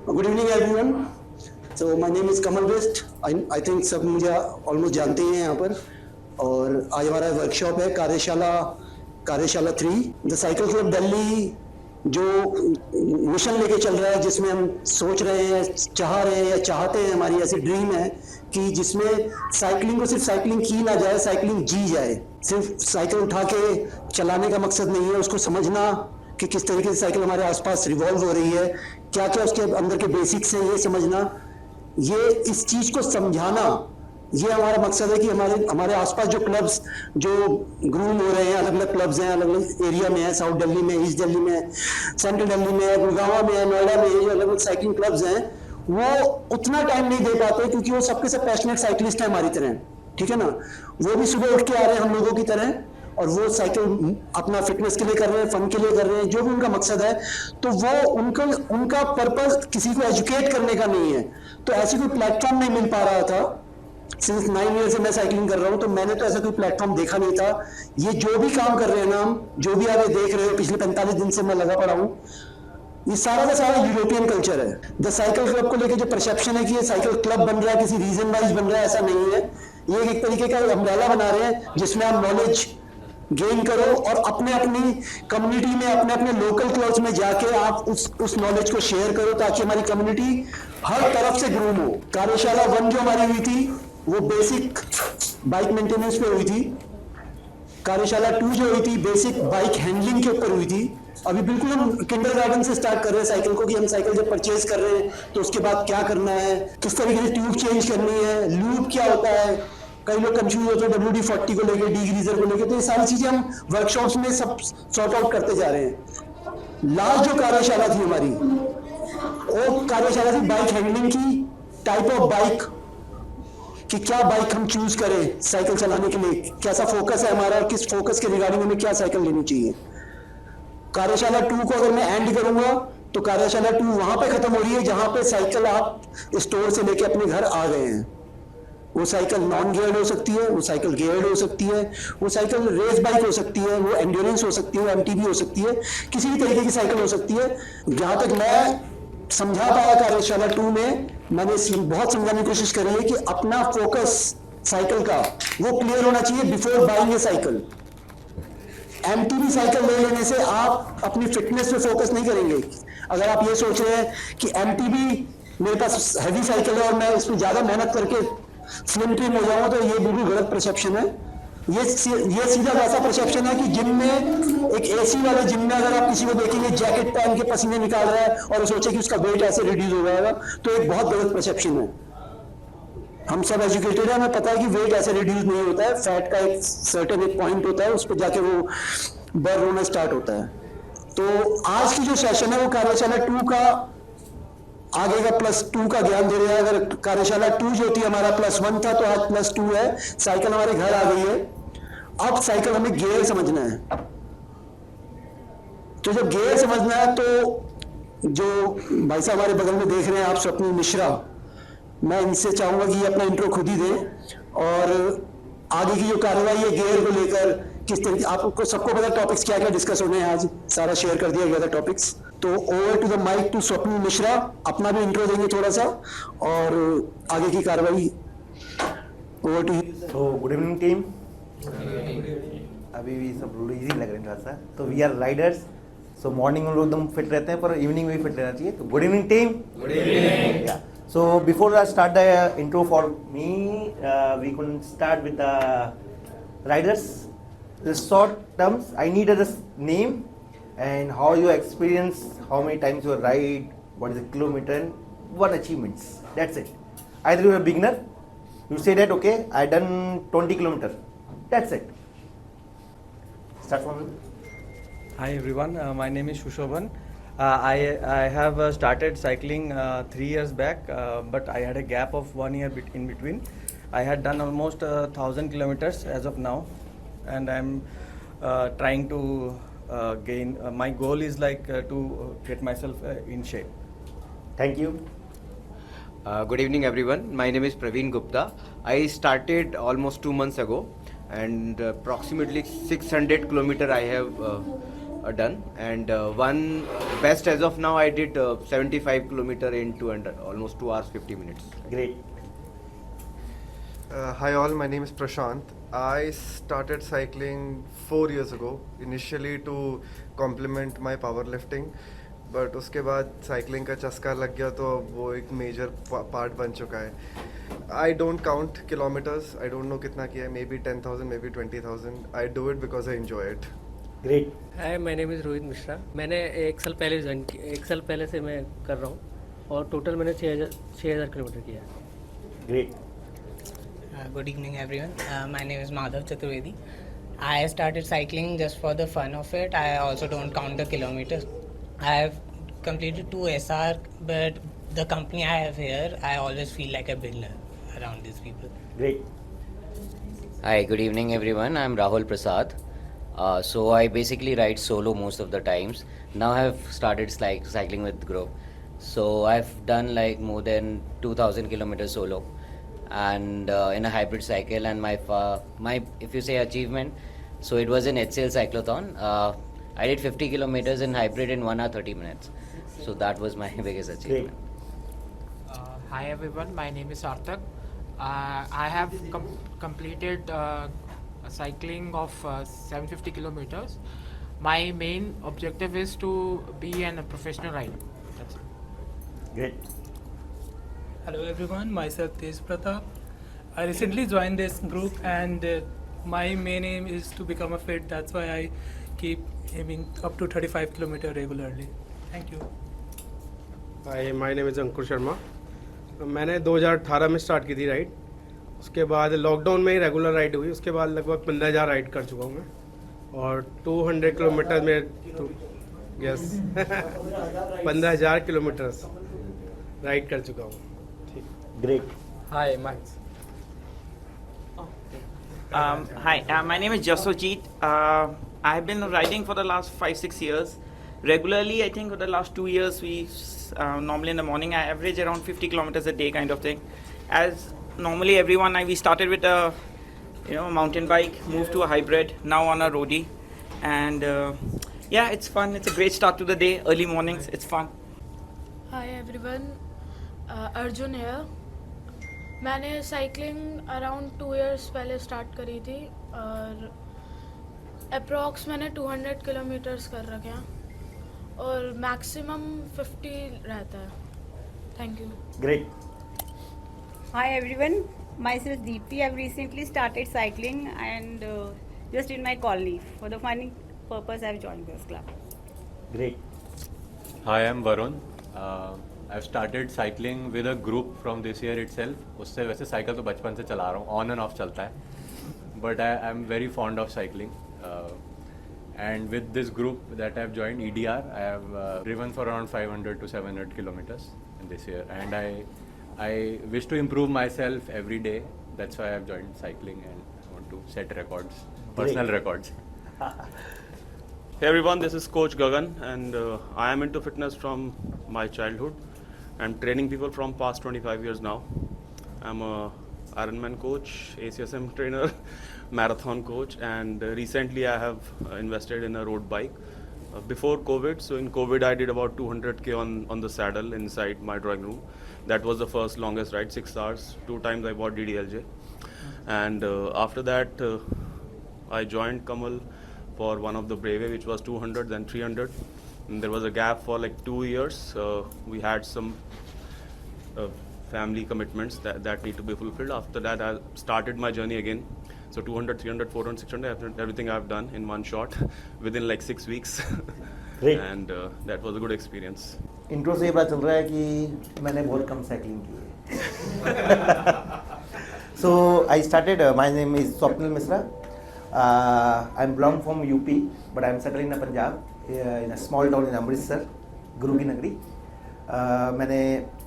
Good evening everyone. So my name is Kamal best. I think सब मुझे almost जानते ही हैं यहाँ पर। और आज हमारा वर्कशॉप है कार्यशाला 3 द साइकिल क्लब दिल्ली जो मिशन लेके चल रहा है, जिसमें हम सोच रहे हैं, चाह रहे हैं या चाहते हैं, हमारी ऐसी ड्रीम है कि जिसमें साइकिलिंग को सिर्फ साइकिलिंग की ना जाए, साइकिलिंग जी जाए। सिर्फ साइकिल उठा के चलाने का मकसद नहीं है, उसको समझना कि किस तरीके से साइकिल हमारे आसपास रिवॉल्व हो रही है, क्या क्या उसके अंदर के बेसिक्स हैं, ये समझना, ये इस चीज को समझाना, ये हमारा मकसद है कि हमारे आसपास जो क्लब्स जो ग्रूम हो रहे हैं, अलग अलग क्लब्स हैं, अलग अलग एरिया में है, साउथ दिल्ली में, ईस्ट दिल्ली में, सेंट्रल दिल्ली में, गुड़गांव में, नोएडा में, जो अलग अलग साइकिलिंग क्लब्स हैं, वो उतना टाइम नहीं दे पाते क्योंकि वो सबके सब पैशनेट साइकिलिस्ट हैं हमारी तरह, ठीक है ना। वो भी सुबह उठ के आ रहे हैं हम लोगों की तरह, और वो साइकिल अपना फिटनेस के लिए कर रहे हैं, फन के लिए कर रहे हैं, जो भी उनका मकसद है। तो वो उनका पर्पस किसी को एजुकेट करने का नहीं है। तो ऐसी कोई प्लेटफॉर्म नहीं मिल पा रहा था। सिंस 9 ईयर से मैं साइकिलिंग कर रहा हूँ, तो मैंने तो ऐसा कोई प्लेटफॉर्म देखा नहीं था। ये जो भी काम कर रहे हैं ना, हम जो भी आप देख रहे हो, पिछले 45 दिन से मैं लगा पड़ा हूँ, ये सारा का सारा यूरोपियन कल्चर है। द साइकिल क्लब को लेकर जो परसेप्शन है कि ये साइकिल क्लब बन रहा है, किसी रीजन वाइज बन रहा है, ऐसा नहीं है। ये एक तरीके का अम्ब्रेला बना रहे हैं जिसमें आप नॉलेज गेन करो और अपने अपनी कम्युनिटी में, अपने अपने लोकल क्लब्स में जाके आप उस नॉलेज को शेयर करो, ताकि हमारी कम्युनिटी हर तरफ से ग्रूम हो। कार्यशाला 1 जो हमारी हुई थी वो बेसिक बाइक मेंटेनेंस पे हुई थी। कार्यशाला 2 जो हुई थी बेसिक बाइक हैंडलिंग के ऊपर हुई थी। अभी बिल्कुल हम किंडरगार्टन से स्टार्ट कर रहे हैं साइकिल को, कि हम साइकिल जब परचेज कर रहे हैं तो उसके बाद क्या करना है, किस तरीके से ट्यूब चेंज करनी है, लूप क्या होता है। कई लोग कंफ्यूज होते हैं WD-40 को लेकर, डीग्रीजर को लेकर। तो ये सारी चीजें हम वर्कशॉप्स में सब सॉर्ट आउट करते जा रहे हैं। लास्ट जो कार्यशाला थी हमारी, वो कार्यशाला थी बाइक हैंडलिंग की, टाइप ऑफ बाइक, कि क्या बाइक हम चूज करें साइकिल चलाने के लिए, कैसा फोकस है हमारा और किस फोकस के रिगार्डिंग हमें क्या साइकिल लेनी चाहिए। कार्यशाला 2 को अगर मैं एंड करूंगा तो कार्यशाला 2 वहां पे खत्म हो रही है जहां पे साइकिल आप स्टोर से लेके अपने घर आ गए हैं। वो साइकिल नॉन गियर्ड हो सकती है, वो साइकिल गियर्ड हो सकती है, वो साइकिल रेस बाइक हो सकती है, वो एंड्योरेंस हो सकती है, MTB हो सकती है, किसी भी तरीके की साइकिल हो सकती है। जहां तक मैं समझा पाया कार्यशाला 2 में, मैंने बहुत समझाने की कोशिश करी है कि अपना फोकस साइकिल का वो क्लियर होना चाहिए बिफोर बाइंग ए साइकिल। MTB साइकिल ले लेने से आप अपनी फिटनेस पे फोकस नहीं करेंगे। अगर आप ये सोच रहे हैं कि MTB मेरे पास हैवी साइकिल है और मैं इसमें ज्यादा मेहनत करके स्लिम ट्रिम हो जाऊंगा, तो ये बिल्कुल गलत परसेप्शन है। ये सीधा वैसा परसेप्शन है कि जिम में, एक AC वाले जिम में अगर आप किसी को देखेंगे जैकेट पहन के पसीने निकाल रहा है और सोचे कि उसका वेट ऐसे रिड्यूस हो जाएगा, तो एक बहुत गलत परसेप्शन है। हम सब एजुकेटेड है, हमें पता है कि वेट ऐसे रिड्यूस नहीं होता है। फैट का एक सर्टेन एक पॉइंट होता है, उस पर जाके वो बर्न होना स्टार्ट होता है। तो आज की जो सेशन है वो कार्यशाला 2 का आगे का +2 का ज्ञान दे रहे हैं। अगर कार्यशाला 2 जो थी हमारा +1 था, तो आज +2 है। साइकिल हमारे घर आ गई है। अब साइकिल हमें गियर समझना है। तो जब गियर समझना है, तो जो भाई साहब हमारे बगल में देख रहे हैं आप, स्वप्निल मिश्रा, मैं इनसे चाहूंगा कि ये अपना इंट्रो खुद ही दें और आगे की जो कार्रवाई है गियर को लेकर किस तरीके, आपको सबको पता टॉपिक्स क्या क्या डिस्कस होने हैं, आज सारा शेयर कर दिया गया था टॉपिक्स। तो over to the mike to Swapnil Mishra, अपना भी इंट्रो देंगे थोड़ा सा और आगे की कार्रवाई ओवर टू। तो गुड इवनिंग टीम। अभी भी सब लोग इजी लग रहे हैं थोड़ा सा। तो we are riders, so morning में लोग एकदम फिट रहते हैं, पर इवनिंग में भी फिट रहना चाहिए। तो good evening team. Good evening. So before I start the intro for me, we can start with the riders. The short terms, I need a name and how you experience, how many times you ride, what is the kilometer, and what achievements. That's it. Either you're a beginner, you say that okay, I done 20 kilometer. That's it. Start from me. Hi everyone, my name is Shushoban. I have started cycling 3 years back, but I had a gap of 1 year in between. I had done almost 1,000 kilometers as of now, and I'm trying to gain. My goal is like to get myself in shape. Thank you. Good evening everyone. My name is Praveen Gupta. I started almost 2 months ago, and approximately 600 kilometer I have done, and one best as of now, I did 75 kilometer in 200, almost 2 hours 50 minutes. Great. Hi all, my name is Prashant. I started cycling 4 years ago, initially to complement my powerlifting, but उसके बाद cycling का चस्का लग गया तो वो एक major part बन चुका है. I don't count kilometers, I don't know कितना किया है, maybe 10,000, maybe 20,000. I do it because I enjoy it. Great. Hi my name is Rohit Mishra. मैंने एक साल पहले ज्वाइन किया, एक साल पहले से मैं कर रहा हूँ और टोटल मैंने 6,000 किलोमीटर किया है. Great. Good evening, everyone. My name is Madhav Chaturvedi. I started cycling just for the fun of it. I also don't count the kilometers. I have completed 2 SR, but the company I have here, I always feel like a beginner around these people. Great. Hi, good evening everyone. I'm Rahul Prasad. So I basically ride solo most of the times. Now I've started cycling with group. So I've done like more than 2,000 kilometers solo, and in a hybrid cycle. And my if you say achievement, so it was an HCL cyclothon. I did 50 kilometers in hybrid in 1 hour 30 minutes. So that was my biggest achievement. Hi everyone, my name is Sarthak. I have completed cycling of 750 kilometers. My main objective is to be a professional rider. That's it. Great. Hello everyone, myself Tej Pratap. I recently joined this group and my main aim is to become a fit. That's why I keep aiming up to 35 km regularly. Thank you. Hi my name is Ankur Sharma. मैंने 2018 में start की थी ride. उसके बाद lockdown में ही regular ride हुई. उसके बाद लगभग 15,000 राइड कर चुका हूँ मैं, और 200 किलोमीटर में तो यस 15,000 किलोमीटर राइड कर चुका हूँ. Great. Hi, Max. Hi, my name is Jasojit. I have been riding for the last 5-6 years. Regularly, I think for the last 2 years, we normally in the morning I average around 50 kilometers a day kind of thing. As normally everyone, we started with a mountain bike, moved to a hybrid, now on a roadie, and yeah, it's fun. It's a great start to the day. Early mornings, it's fun. Hi everyone, Arjun है. मैंने cycling around 2 years पहले start करी थी और approx मैंने 200 kilometres कर रखे हैं और मैक्सिमम 50 रहता है. Thank you. Great. Hi everyone, myself Deepti. I've recently started cycling and just in my colony. For the fun purpose, I've joined this club. Great. Hi, I'm Varun. I've started cycling with a group from this year itself. उससे वैसे cycle तो बचपन से चला रहा हूँ, on end of चलता है, but I am very fond of cycling. And with this group that I've joined, EDR, I have driven for around 500 to 700 kilometers in this year, and I wish to improve myself every day. That's why I've joined cycling and I want to set records, personal records. Hey everyone, this is Coach Gagan, and I am into fitness from my childhood. I'm training people from past 25 years now. I'm a Ironman coach, ACSM trainer, marathon coach, and recently I have invested in a road bike. Before COVID, so in COVID I did about 200k on the saddle inside my drawing room. That was the first longest ride, 6 hours. 2 times I bought DDLJ, and after that I joined Kamal for one of the Brave, which was 200, then 300. And there was a gap for like 2 years. We had some family commitments that need to be fulfilled. After that, I started my journey again. So 200, 300, 400, 600, everything I've done in one shot within like 6 weeks. Great. And that was a good experience. Intro से ये पता चल रहा है कि मैंने बहुत कम cycling की है. So I started. My name is Swapnil Misra. I'm belong from UP, but I'm settled in Punjab, in a small town in Amritsar, गुरु की नगरी. मैंने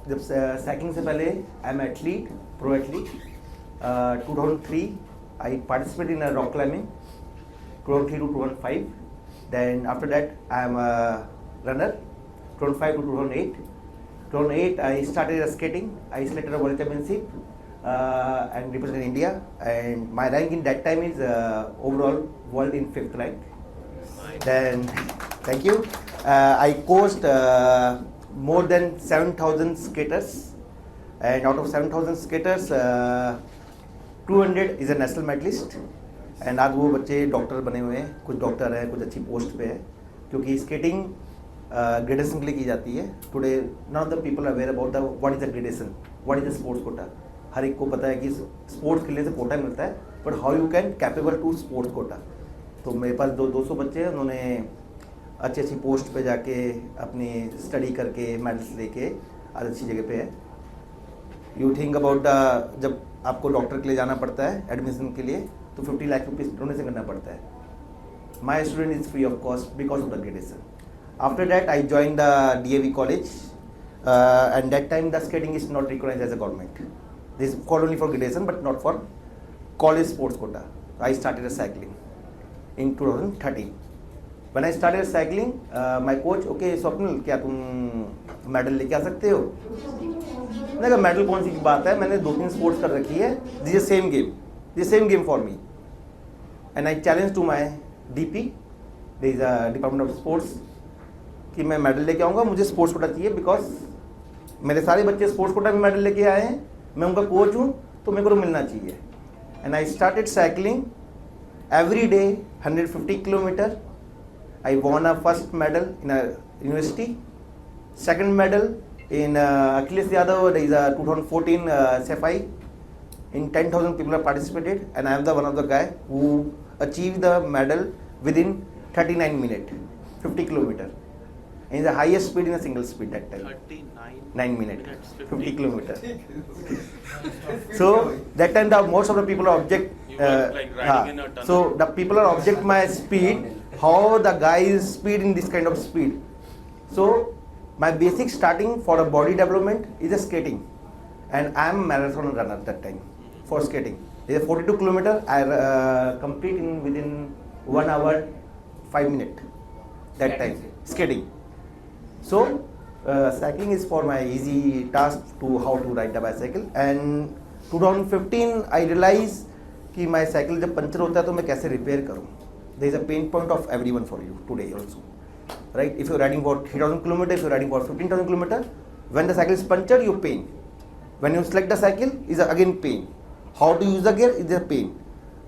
जब साइकिलिंग से पहले I'm athlete, pro athlete. 2003 I participated in a rock climbing, 2003 to 2005. Then after that I'm a runner, 2005 to 2008. 2008 I started skating. I selected a world championship and represented India, and my rank in that time is overall world in 5th rank. Then thank you. I coached more than 7,000 skaters, and out of 7,000 skaters, 200 is a national medalist. And आज वो बच्चे doctor बने हुए हैं, कुछ doctor हैं, कुछ अच्छी पोस्ट पे है, क्योंकि स्केटिंग ग्रेडेशन के लिए की जाती है. Today none of the people aware about the what is the gradation, what is the sports quota. हर एक को पता है कि स्पोर्ट्स खेलने से कोटा मिलता है, but how you can capable to sports quota. तो मेरे पास 200 बच्चे हैं, उन्होंने अच्छी अच्छी पोस्ट पे जाके अपनी स्टडी करके मेडल्स लेके आज अच्छी जगह पे है. यू थिंक अबाउट द, जब आपको डॉक्टर के लिए जाना पड़ता है एडमिशन के लिए, तो 50 लाख रुपीज़ डोनेशन करना पड़ता है. My student is free of cost because of the gradation. After that I join the DAV college, and that time the skating is not recognized as a government. This is called only for gradation but not for college sports quota. I started cycling in 2013. When I started cycling, my coach, okay Swapnil, क्या तुम medal लेके आ सकते हो? मैंने कहा medal कौन सी बात है, मैंने 2-3 स्पोर्ट्स कर रखी है, this is same game, this same game for me. And I challenge to my DP, this is department of sports, कि मैं मेडल लेके आऊँगा, मुझे स्पोर्ट्स कोटा चाहिए, बिकॉज मेरे सारे बच्चे स्पोर्ट्स कोटा में मेडल लेके आए हैं, मैं उनका कोच हूँ, तो मेरे को तो मिलना चाहिए. And I started cycling every day 150 kilometer. I won a first medal in a university, second medal in Achilles Yadav, there is a 2014 CFI. In 10,000 people have participated, and I am the one of the guy who achieved the medal within 39 minutes, 50 kilometer. And the highest speed in a single speed that time. 9 minutes, 50 kilometer. So that time the most of the people object. So the people are object my speed, how the guy is speed in this kind of speed. So my basic starting for a body development is a skating, and I am a marathon runner that time for skating. It is a 42 kilometer. I complete in within 1 hour 5 minutes that time skating. So cycling is for my easy task to how to ride the bicycle. And 2015 I realized कि my cycle जब puncture होता है तो मैं कैसे repair करूँ. There is a pain point of everyone for you today also, right? If you riding for 3000 kilometre, if you riding for 15,000 kilometre, when the cycle is puncture you pain, when you select the cycle is again pain, how to use the gear is a pain.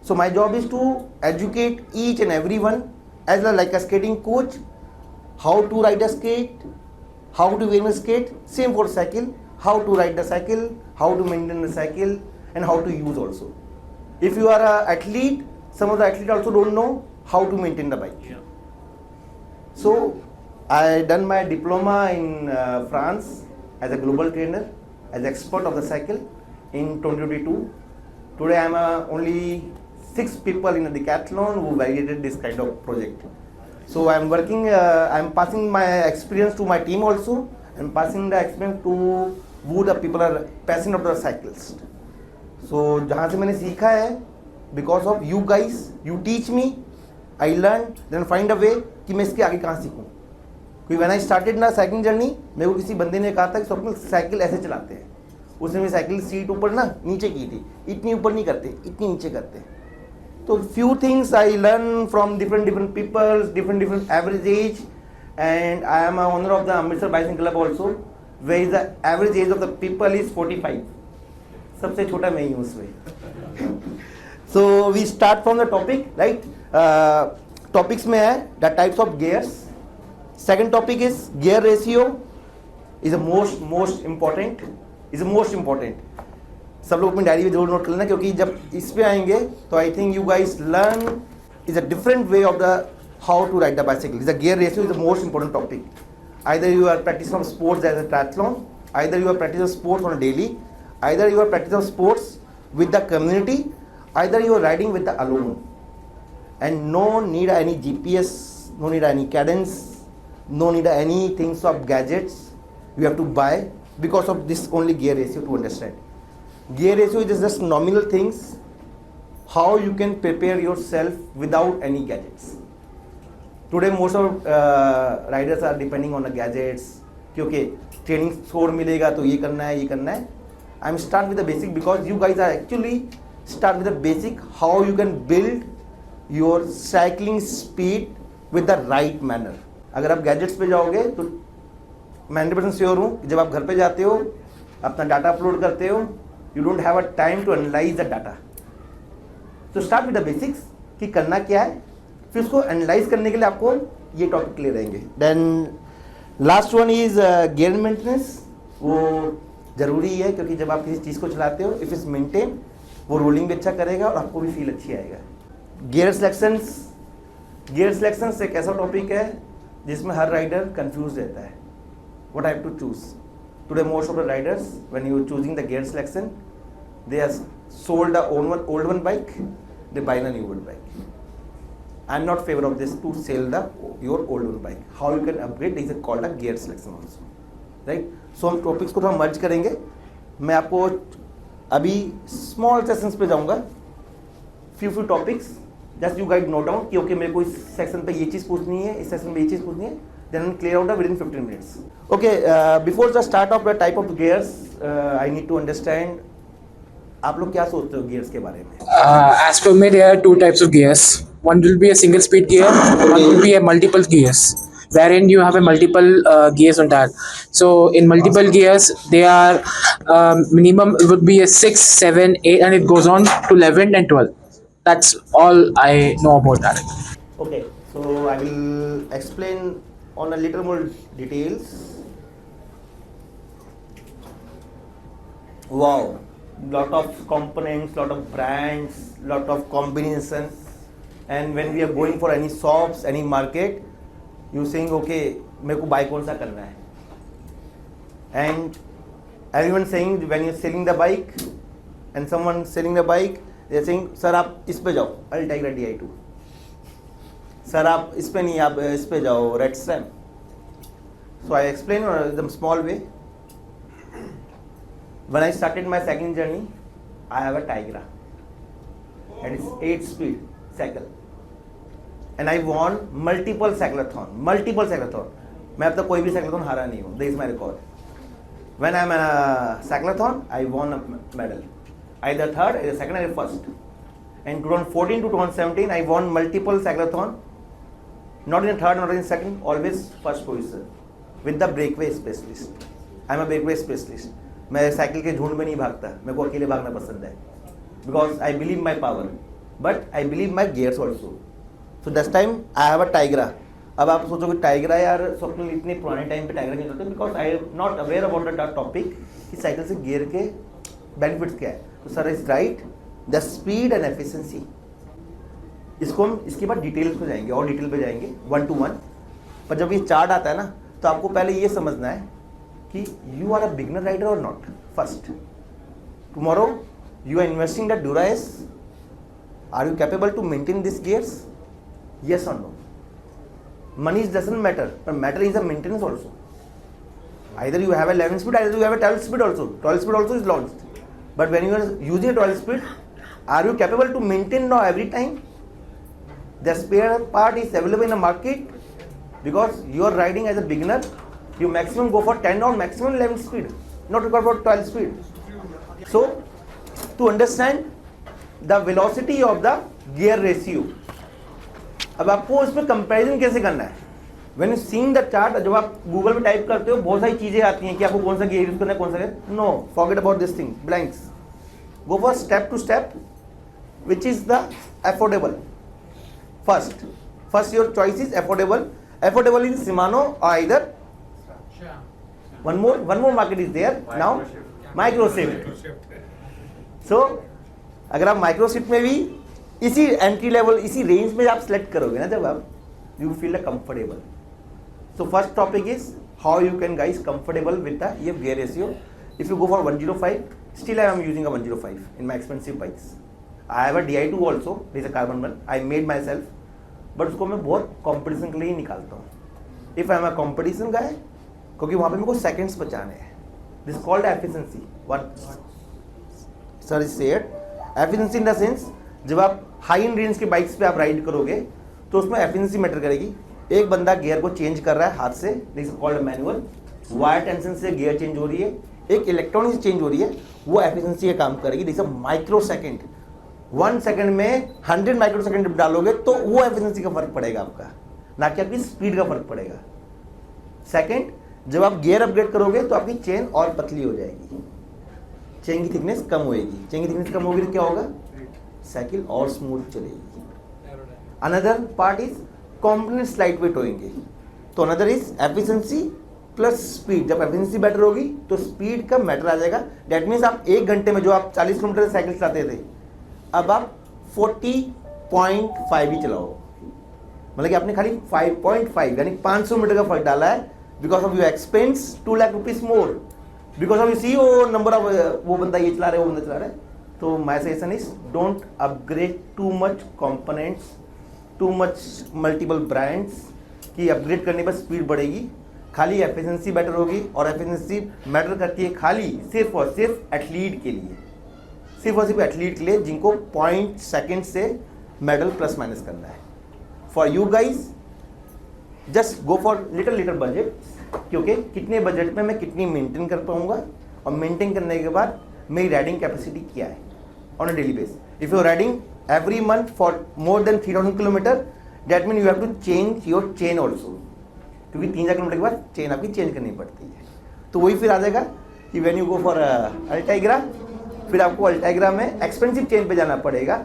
So my job is to educate each and everyone as like a skating coach, how to ride a skate, how to wear a skate, same for cycle, how to ride the cycle, how to maintain the cycle, and how to use also. If you are an athlete, some of the athletes also don't know how to maintain the bike. So I done my diploma in France as a global trainer, as expert of the cycle in 2022. Today I am only 6 people in a decathlon who validated this kind of project. So I am working, I am passing my experience to my team also, and passing the experience to who the people are passionate of the cyclist. So जहाँ से मैंने सीखा है, because of you guys, you teach me, I learn, then find a way कि मैं इसके आगे कहाँ सीखूँ. क्योंकि when I started ना साइकिलिंग जर्नी, मेरे को किसी बंदे ने कहा था कि स्वप्निल साइकिल ऐसे चलाते हैं. उसने मेरी साइकिल सीट ऊपर ना नीचे की थी, इतनी ऊपर नहीं करते, इतनी नीचे करते. So few things I learn from different people, different average age, and I am a owner of the Amritsar Bicycle Club also, where the average age of the people is 45. सबसे छोटा मैं ही हूँ उसमें. So we start from the topic, right? Topics में है the types of gears. Second topic is gear ratio is the most important. Is the most important. सब लोग अपनी डायरी में जरूर नोट कर लेना, क्योंकि जब इस पे आएंगे तो I think you guys learn is a different way of the how to ride the bicycle. Is the gear ratio is the most important topic. Either you are practice of sports as a triathlon, either you are practice of sports on daily, either you are practice of sports with the community, either you are riding with the alone. And no need any GPS, no need any cadence, no need any things of gadgets you have to buy because of this only gear ratio to understand. Gear ratio is just nominal things, how you can prepare yourself without any gadgets. Today most of riders are depending on the gadgets, क्योंकि training score मिलेगा तो ये करना है. I am start with the basic because you guys are actually start with the basic how you can build your cycling speed with the right manner. अगर आप gadgets पे जाओगे तो मैं 100% श्योर हूँ कि जब आप घर पे जाते हो, अपना डाटा अपलोड करते हो, you don't have a time to analyse the data. तो स्टार्ट विद द बेसिक्स कि करना क्या है, फिर उसको एनालाइज करने के लिए आपको ये टॉपिक ले रहेंगे. Then last one is gear maintenance. वो ज़रूरी है क्योंकि जब आप किसी चीज़ को चलाते हो, इफ़ इट्स मेंटेन, वो रोलिंग भी अच्छा करेगा और आपको भी फील अच्छी आएगा. गियर सिलेक्शंस एक ऐसा टॉपिक है जिसमें हर राइडर कंफ्यूज रहता है. What I have to choose. Today most of the riders when you choosing the gear selection, they have sold the old one bike, they buy the new one bike. I am not favor of this to sell your old one bike. How you can upgrade is called a gear selection also, right? So हम topics को थोड़ा मर्ज करेंगे. मैं आपको अभी small sessions पे जाऊंगा, few topics, just you guide note down कि ओके मेरे को इस सेक्शन पे ये चीज़ पूछनी है, इस सेक्शन पे ये चीज़ पूछनी है, then clear out within 15 minutes. Okay, before the start of the type of gears, I need to understand. आप लोग क्या सोचते हो गियर्स के बारे में? As per me, there are two types of gears. One will be a single speed gear, one will be a multiple gears, wherein you have a multiple gears on that. So in multiple gears, they are minimum it would be a 6, 7, 8, and it goes on to 11 and 12. That's all I know about that. Okay, so I will explain on a little more details. Wow. Lot of components, lot of brands, lot of combinations, and when we are going for any shops, any market, you saying okay मेरे को buy कौन सा करना है, and everyone saying when you selling the bike and someone selling the bike, they are saying sir आप इस पे जाओ Altegra Di2, sir आप इस पे नहीं, आप इस पे जाओ Red Stram. So I explain in a small way. When I started my cycling journey, I have a Tigra, and it's 8-speed cycle, and I won multiple cyclathon. मैं अब तक कोई भी cyclathon हारा नहीं हूँ. This is my record. When I'm in a cyclathon, I won a medal, either third, either second, either first. And 2014 to 2017, I won multiple cyclathon. Not in third, not in second, always first position with the breakaway specialist. I'm a breakaway specialist. मैं cycle के झुंड में नहीं भागता, मेरे को अकेले भागना पसंद है, because I believe my power, but I believe my gears also. So this time I have अ टाइग्रा. अब आप सोचोगे टाइग्रा यार स्वप्न इतने पुराने टाइम पे टाइग्रा नहीं होता, because I am not aware about the topic कि साइकिल से गियर के बेनिफिट्स क्या है. तो sir is right, the speed and efficiency. इसको हम इसके बाद डिटेल्स पे जाएंगे और डिटेल पे जाएंगे 1 to 1. पर जब ये चार्ट आता है ना, तो आपको पहले ये समझना है कि you are a beginner rider or not. First, tomorrow you are investing the Dura-S. Are you capable to maintain these gears? Yes or no? Money doesn't matter, but matter is the maintenance also. Either you have a 11 speed, either you have a 12 speed also. 12 speed also is launched. But when you are using a 12 speed, are you capable to maintain now every time? The spare part is available in the market, because you are riding as a beginner. You maximum go for 10 or maximum 11 speed, not required for 12 speed. So, to understand the velocity of the gear ratio, अब आपको इसमें comparison कैसे करना है? When you seeing the chart, जब आप Google पे type करते हो बहुत सारी चीज़ें आती हैं कि आपको कौन सा गियर यूज करना है, कौन सा gear. No, forget about this thing, blanks. Go for step to step, which is the affordable. First your choice is affordable. Affordable is Shimano or either one more market is there now, Microshift. So अगर आप Microshift में भी इसी entry level, इसी range में आप select करोगे ना, जब आप you feel comfortable. So first topic is how you can guys comfortable with the ये gear ratio. If you go for 105, still I am using a 105 in my expensive bikes. I have a Di2 also, this a carbon one, I made myself, but उसको मैं बहुत competition के लिए ही निकालता हूँ. If I am a competition guy, क्योंकि वहाँ पे मेरे को सेकंड्स बचाने हैं. This called efficiency. What sir is said, efficiency in the sense जब आप हाई इन रेंज के बाइक्स पे आप राइड करोगे तो उसमें एफिशिएंसी मैटर करेगी. एक बंदा गियर को चेंज कर रहा है हाथ से, this is called manual. Wire tension से गियर चेंज हो रही है, एक इलेक्ट्रॉनिक से चेंज हो रही है, वो एफिशिएंसी का काम करेगी. दिस माइक्रो सेकेंड, 1 सेकेंड में 100 माइक्रो सेकेंड डालोगे तो वो एफिशिएंसी का फर्क पड़ेगा आपका. ना कि आपकी स्पीड का फर्क पड़ेगा। सेकंड, जब आप गियर अपग्रेड करोगे तो आपकी चेन और पतली हो जाएगी, चेन की थिकनेस कम होएगी। चेन की थिकनेस कम होगी तो क्या होगा, साइकिल और स्मूथ चलेगी। Another part is components light weight होंगे, तो another is efficiency plus speed. जब एफिशिएंसी बेटर होगी तो स्पीड का मैटर आ जाएगा। दैट मीन्स आप 1 घंटे में जो आप 40 किलोमीटर साइकिल चलाते थे, अब आप 40.5 ही चलाओ, मतलब कि आपने खाली 5.5 यानी 500 मीटर का फर्क डाला है। Because of you expense 2 lakh rupees more, because of you see वो नंबर ऑफ वो बंदा ये चला रहा है, वो बंदा चला रहा है। तो my suggestion is don't upgrade too much components, too much multiple brands की अपग्रेड करने पर स्पीड बढ़ेगी, खाली एफिशिएंसी बेटर होगी। और एफिशिएंसी मैटर करती है खाली सिर्फ और सिर्फ एथलीट के लिए, सिर्फ और सिर्फ एथलीट के लिए जिनको पॉइंट सेकेंड से मेडल प्लस माइनस करना है। For you guys just go for little budget, क्योंकि कितने बजट में मैं कितनी मेंटेन कर पाऊंगा, और मेंटेन करने के बाद मेरी राइडिंग कैपेसिटी क्या है on a daily base. If you riding every month for more than 3000 kilometre, that mean you have to change your chain also, क्योंकि 3000 किलोमीटर के बाद चेन आपकी चेंज करनी पड़ती है। तो वही फिर आ जाएगा कि व्हेन यू गो फॉर अल्टाइग्रा, फिर आपको अल्टाइग्रा में एक्सपेंसिव चेन पे जाना पड़ेगा,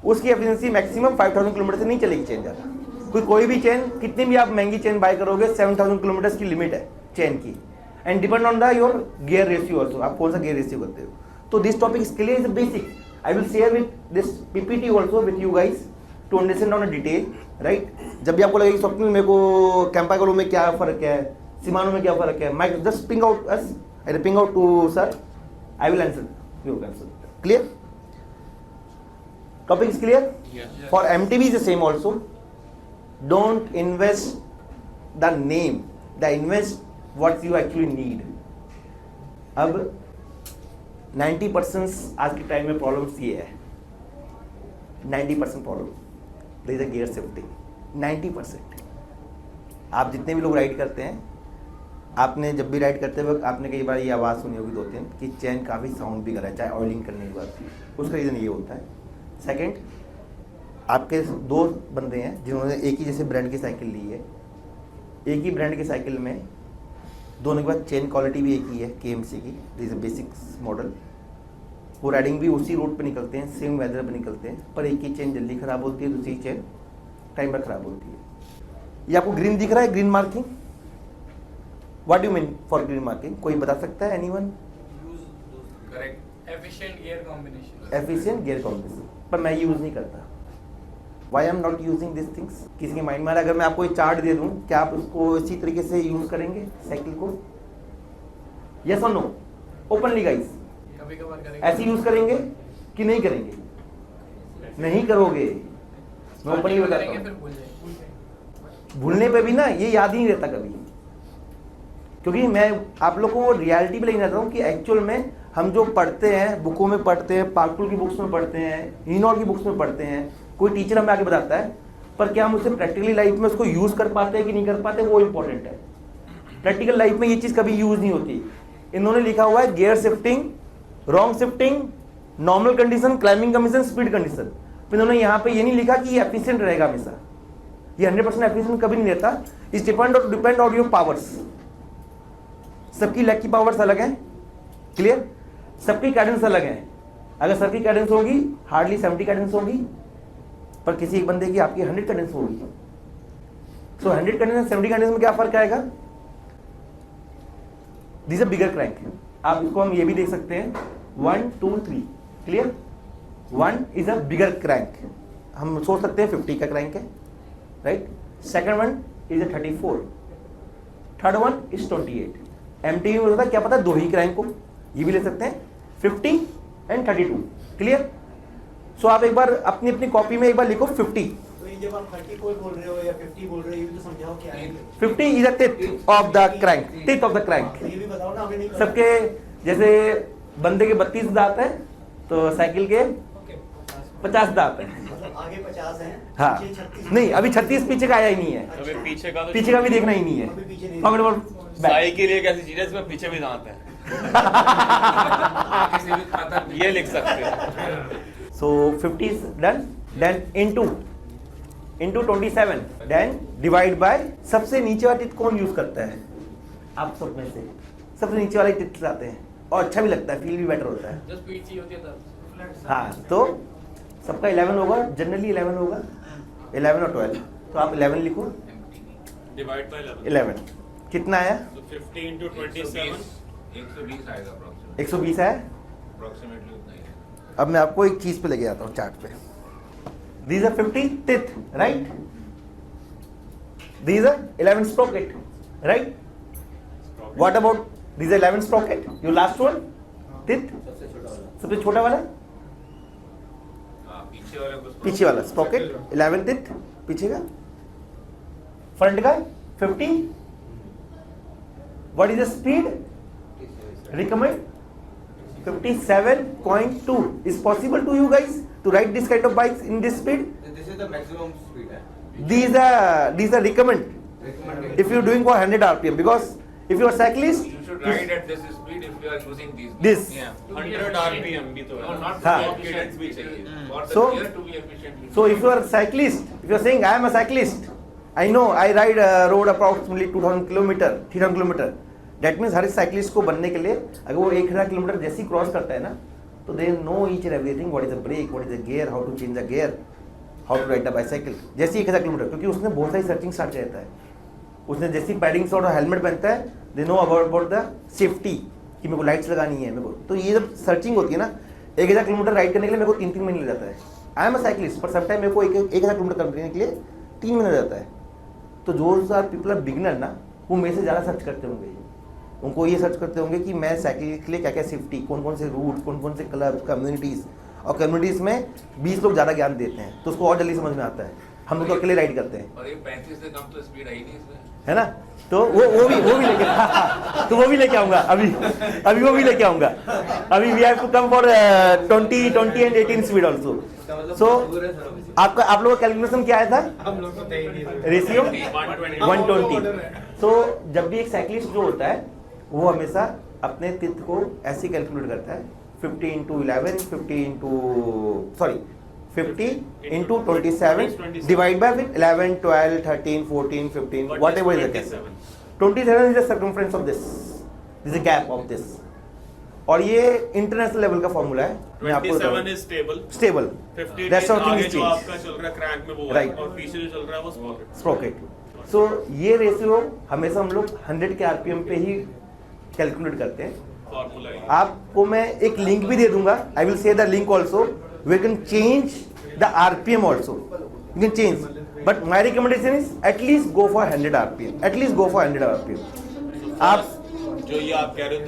उसकी एफिशिएंसी मैक्सिमम 5000 किलोमीटर से नहीं चलेगी चेन ज़्यादा। कोई भी चेन, कितनी भी आप महंगी चेन बाय करोगे, 7000 किलोमीटर की लिमिट है चेन की, and depend on the your gear ratio also, आप कौन सा गियर रेशियो करते हो। तो दिस टॉपिक इसके लिए is basic, I will share with this PPT also with you guys to understand on a detail, right. जब भी आपको लगेगा स्वप्निल मेरे को कैंपागरो में क्या फर्क है, सिमानो में क्या फर्क है, मैं just ping out us, I ping out to sir, I will answer your answer. Clear, topic is clear. For MTB is the same also, don't invest the name, the invest what you actually need. अब 90% आज के time में problems ये है, 90% problem there is a gear shifting. 90% आप जितने भी लोग राइड करते हैं, आपने जब भी राइड करते वक्त आपने कई बार ये आवाज़ सुनी होगी 2-3 कि चेन काफ़ी साउंड भी कर रहा है, चाहे ऑयलिंग करने के बाद। उसका रीज़न ये होता है। सेकंड, आपके 2 बंदे हैं जिन्होंने एक ही जैसे ब्रांड की साइकिल ली है, एक ही ब्रांड की साइकिल में दोनों के बाद चेन क्वालिटी भी एक ही है, KMC की, दिस इज बेसिक मॉडल। वो राइडिंग भी उसी रूट पे निकलते हैं, सेम वेदर पे निकलते हैं, पर एक की चेन जल्दी ख़राब होती है, दूसरी चेन टाइम पर ख़राब होती है। ये आपको ग्रीन दिख रहा है, green marking, what do you mean for green marking, कोई बता सकता है anyone? Correct, efficient gear combination. Efficient gear combination, पर मैं यूज़ नहीं करता। Why am not using this things? किसी के माइंड में आ रहा है, अगर मैं आपको एक चार्ट दे दूं, क्या आप उसको इसी तरीके से यूज करेंगे साइकिल को? यस और नो, ओपनली गाइस, कभी कभार करेंगे, ऐसे यूज करेंगे कि नहीं करेंगे? नहीं करोगे, मैं ओपनली बताता हूँ। भूलने पे भी ना ये याद ही नहीं रहता कभी, क्योंकि मैं आप लोगों को रियलिटी पे लेके जाता हूँ कि एक्चुअल में हम जो पढ़ते हैं, बुकों में पढ़ते हैं, पार्कुल की बुक्स में पढ़ते हैं, इनॉल की बुक्स में पढ़ते हैं, कोई टीचर हमें आगे बताता है, पर क्या हम उसे प्रैक्टिकली लाइफ में उसको यूज कर पाते हैं कि नहीं कर पाते, वो इंपॉर्टेंट है। प्रैक्टिकल लाइफ में ये चीज कभी यूज नहीं होती। इन्होंने लिखा हुआ है gear shifting, wrong shifting, normal condition, climbing condition, speed condition. तो इन्होंने यहाँ पे ये नहीं लिखा कि ये एफिशिएंट रहेगा हमेशा, ये 100% एफिशिएंट कभी नहीं रहता। इस डिपेंड ऑन योर पावर्स। सबकी लेग की पावर्स अलग है, क्लियर, सबकी कैडेंस अलग है। अगर सबकी कैडेंस होगी हार्डली 70 कैडेंस होगी, पर किसी एक बंदे की आपकी 100 कैडेंस होगी। सो 100 कैडेंस 70 कैडेंस में क्या फर्क आएगा? This is bigger crank. आप इसको हम ये भी देख सकते हैं 1 2 3, clear. 1 is a bigger crank, हम सोच सकते हैं 50 का क्रैंक है, right. Second one is a 34, third one is 28। MTV में होता है क्या पता 2 ही क्रैंक को, ये भी ले सकते हैं 50 एंड 32, क्लियर। सो आप एक बार अपनी अपनी कॉपी में एक बार लिखो 50। तो ये जब आप 30 कोई बोल रहे हो या 50 बोल रहे हो, ये भी तो समझाओ क्या है। 50 is the tip of the crank, tip of the crank. ये भी बताओ ना, हमें नहीं पता। सबके जैसे बंदे के 32 दांत है, तो साइकिल के 50 दांत है। मतलब आगे 50 हैं, हाँ, पीछे 36 नहीं अभी 36 पीछे का आया ही नहीं है, अभी पीछे का भी देखना ही नहीं है। साइकिल एक ऐसी चीज है इसमें पीछे भी दांत है। ये लिख सकते हैं। So 50 is done. Then into into 27 then divide by सबसे नीचे वाला टिथ कौन यूज करता है आप सब में से सबसे नीचे वाले टिथ लाते हैं और अच्छा भी लगता है फील भी बेटर होता है जस्ट स्पीड चाहिए होती है तब हाँ तो सबका 11 होगा जनरली 11 होगा 11 और 12 तो आप 11 लिखो डिवाइड बाय 11 कितना आया तो 50 into 27 120 आएगा अप्रॉक्सिमेटली 120 है अप्रॉक्सिमेटली उतना ही है अब मैं आपको एक चीज पे लेके जाता हूँ चार्ट पे these are 50 teeth right these are 11 sprocket right what about these are 11 sprocket your last one teeth सबसे छोटा वाला पीछे वाले को पीछे वाला स्प्रॉकेट 11 टिथ पीछे का फ्रंट का 50 what is the speed recommend 57.2 is possible to you guys to ride this kind of bikes in this speed This is the maximum speed. these are recommend if you're doing for 100 rpm because if you're a cyclist You should ride at this speed if you are using these. This. Yeah. 100 RPM भी तो है No, not हाँ. to be efficient भी चाहिए. For the So- gear to be efficient. so if you are a cyclist if you're saying I am a cyclist I know I ride road approximately 2000 kilometer 3000 kilometer that means her cyclist को बनने के लिए अगर वो 1000 kilometre जैसे ही cross करता है ना तो they know each and everything what is the brake what is the gear how to change the gear how to ride the bicycle जैसे 1000 किलोमीटर क्योंकि उसने बहुत सारी सर्चिंग स्टार्ट किया रहता है उसने जैसी पैडिंग्स और हेलमेट पहनता है they know about the safety कि मेरे को लाइट्स लगानी है मेरे को तो ये जब सर्चिंग होती है ना 1000 किलोमीटर राइड करने के लिए मेरे को 3-3 महीने लग जाता है आई एम अ साइकिलिस्ट पर समटाइम मेरे को 1000 किलोमीटर करने के लिए 3 महीने लग जाता है तो जो पीपल आर बिगिनर ना वो मेरे से ज़्यादा सर्च करते होंगे उनको ये सर्च करते होंगे कि मैं साइकिल के लिए क्या क्या सेफ्टी कौन कौन से रूट कौन कौन से क्लब कम्युनिटीज़ और कम्युनिटीज़ में 20 लोग ज़्यादा ज्ञान देते हैं तो उसको और जल्दी समझ में आता है हम लोग तो अकेले राइड करते हैं और ये 35 से कम तो स्पीड आई नहीं इसमें. है ना तो वो भी लेके तो वो भी लेके आऊंगा अभी वो भी लेके आऊंगा अभी we have to come for 20 and 18 speed also so आपका आप लोगों का कैलकुलेशन क्या आया था हम लोग को रेशियो 120 सो जब भी एक साइकिलिस्ट जो होता है वो हमेशा अपने तिथ को ऐसे कैलकुलेट करता है 50 into 11 50 into sorry 50 into 27 divide by with 11 12 13 14 15 whatever is the case 27 is the circumference of this is the gap of this और ये इंटरनेशनल लेवल का फॉर्मूला है मैं आपको 27 is stable. Stable 50 that's how आगे थिंग्स जो चेंज आपका चल रहा है क्रैंक में वो है Right. और पीछे जो चल रहा है वो स्प्रॉकेट. स्प्रॉकेट सो ये रेशियो हमेशा हम लोग 100 के आरपीएम पे ही कैलकुलेट करते हैं फार्मूला है. आपको मैं एक लिंक भी दे दूंगा I will say the link also we can change the RPM also you can change but my recommendation is at least go for 100 RPM at least go for 100 RPM आप जो ये आप कह रहे हो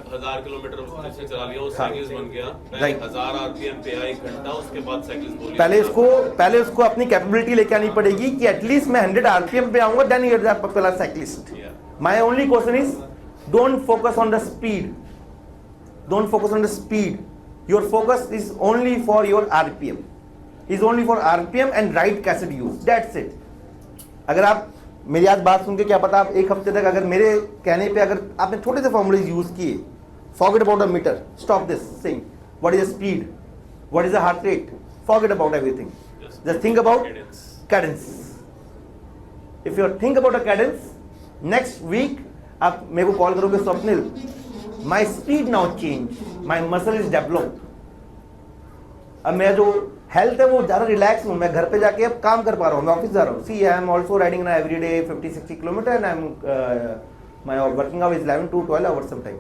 3000 किलोमीटर उसने चला लिया वो हाँ. साइकिल्स बन गया. Right. 1000 आरपीएम पे आया 1 घंटा उसके बाद साइकिल्स बोली. पहले उसको अपनी कैपेबिलिटी लेके आनी पड़ेगी कि एटलीस्ट मैं 100 आरपीएम पे आऊंगा then you are the popular cyclist my only question is don't focus on the speed don't focus on the speed your focus is only for your RPM is only for RPM and right cassette use that's it अगर आप मेरी आज बात सुन के क्या पता आप एक हफ्ते तक अगर मेरे कहने पे अगर आपने थोड़े से फॉर्मूले यूज किए forget about the meter stop this saying what is the speed what is the heart rate forget about everything just think about cadence if you think about a cadence next week आप मेरे को call करोगे Swapnil my speed now change my muscle is developed अब मेरा जो health है वो ज़्यादा रिलैक्स हूँ मैं घर पे जाके अब काम कर पा रहा हूँ मैं ऑफिस जा रहा हूँ सी आई एम ऑल्सो राइडिंग ना every day 50-60 kilometre and I am my working hour is 11 to 12 hours sometime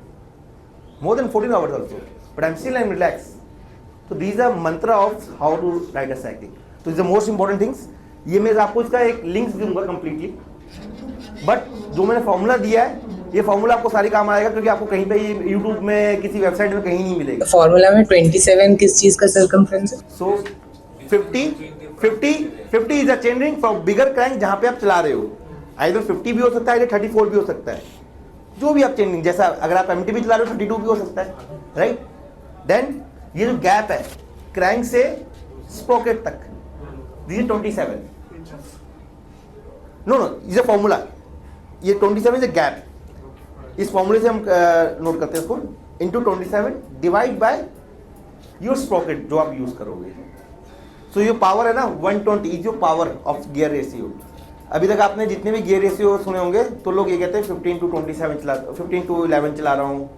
more than 14 hours also but I'm still relaxed so these are mantra of how to ride a cycling so these are most important things ये मैं आपको इसका एक links दूंगा completely but जो मैंने formula दिया है ये फॉर्मूला आपको सारी काम आएगा क्योंकि आपको कहीं पे यूट्यूब में किसी वेबसाइट में कहीं नहीं मिलेगा फॉर्मूला में 27 किस चीज का सर्कमफ्रेंस है सो 50 is a chain ring for bigger crank जहां पे आप चला रहे हो आइदर 50 भी हो सकता है 34 भी हो सकता है जो भी आप चेन रिंग जैसा अगर आप एमटीबी चला रहे हो 32 भी हो सकता है राइट देन ये जो गैप है क्रैंक से स्प्रॉकेट तक this is 27 no is a formula ये 27 इज अ गैप इस फॉर्मूले से हम नोट करते हैं इसको into 27 divide by your Sprocket जो आप यूज करोगे सो ये पावर है ना 120 is your power of gear ratio. अभी तक आपने जितने भी गियर रेशियो सुने होंगे तो लोग ये कहते हैं 15:27 चला 15:11 चला रहा हूँ,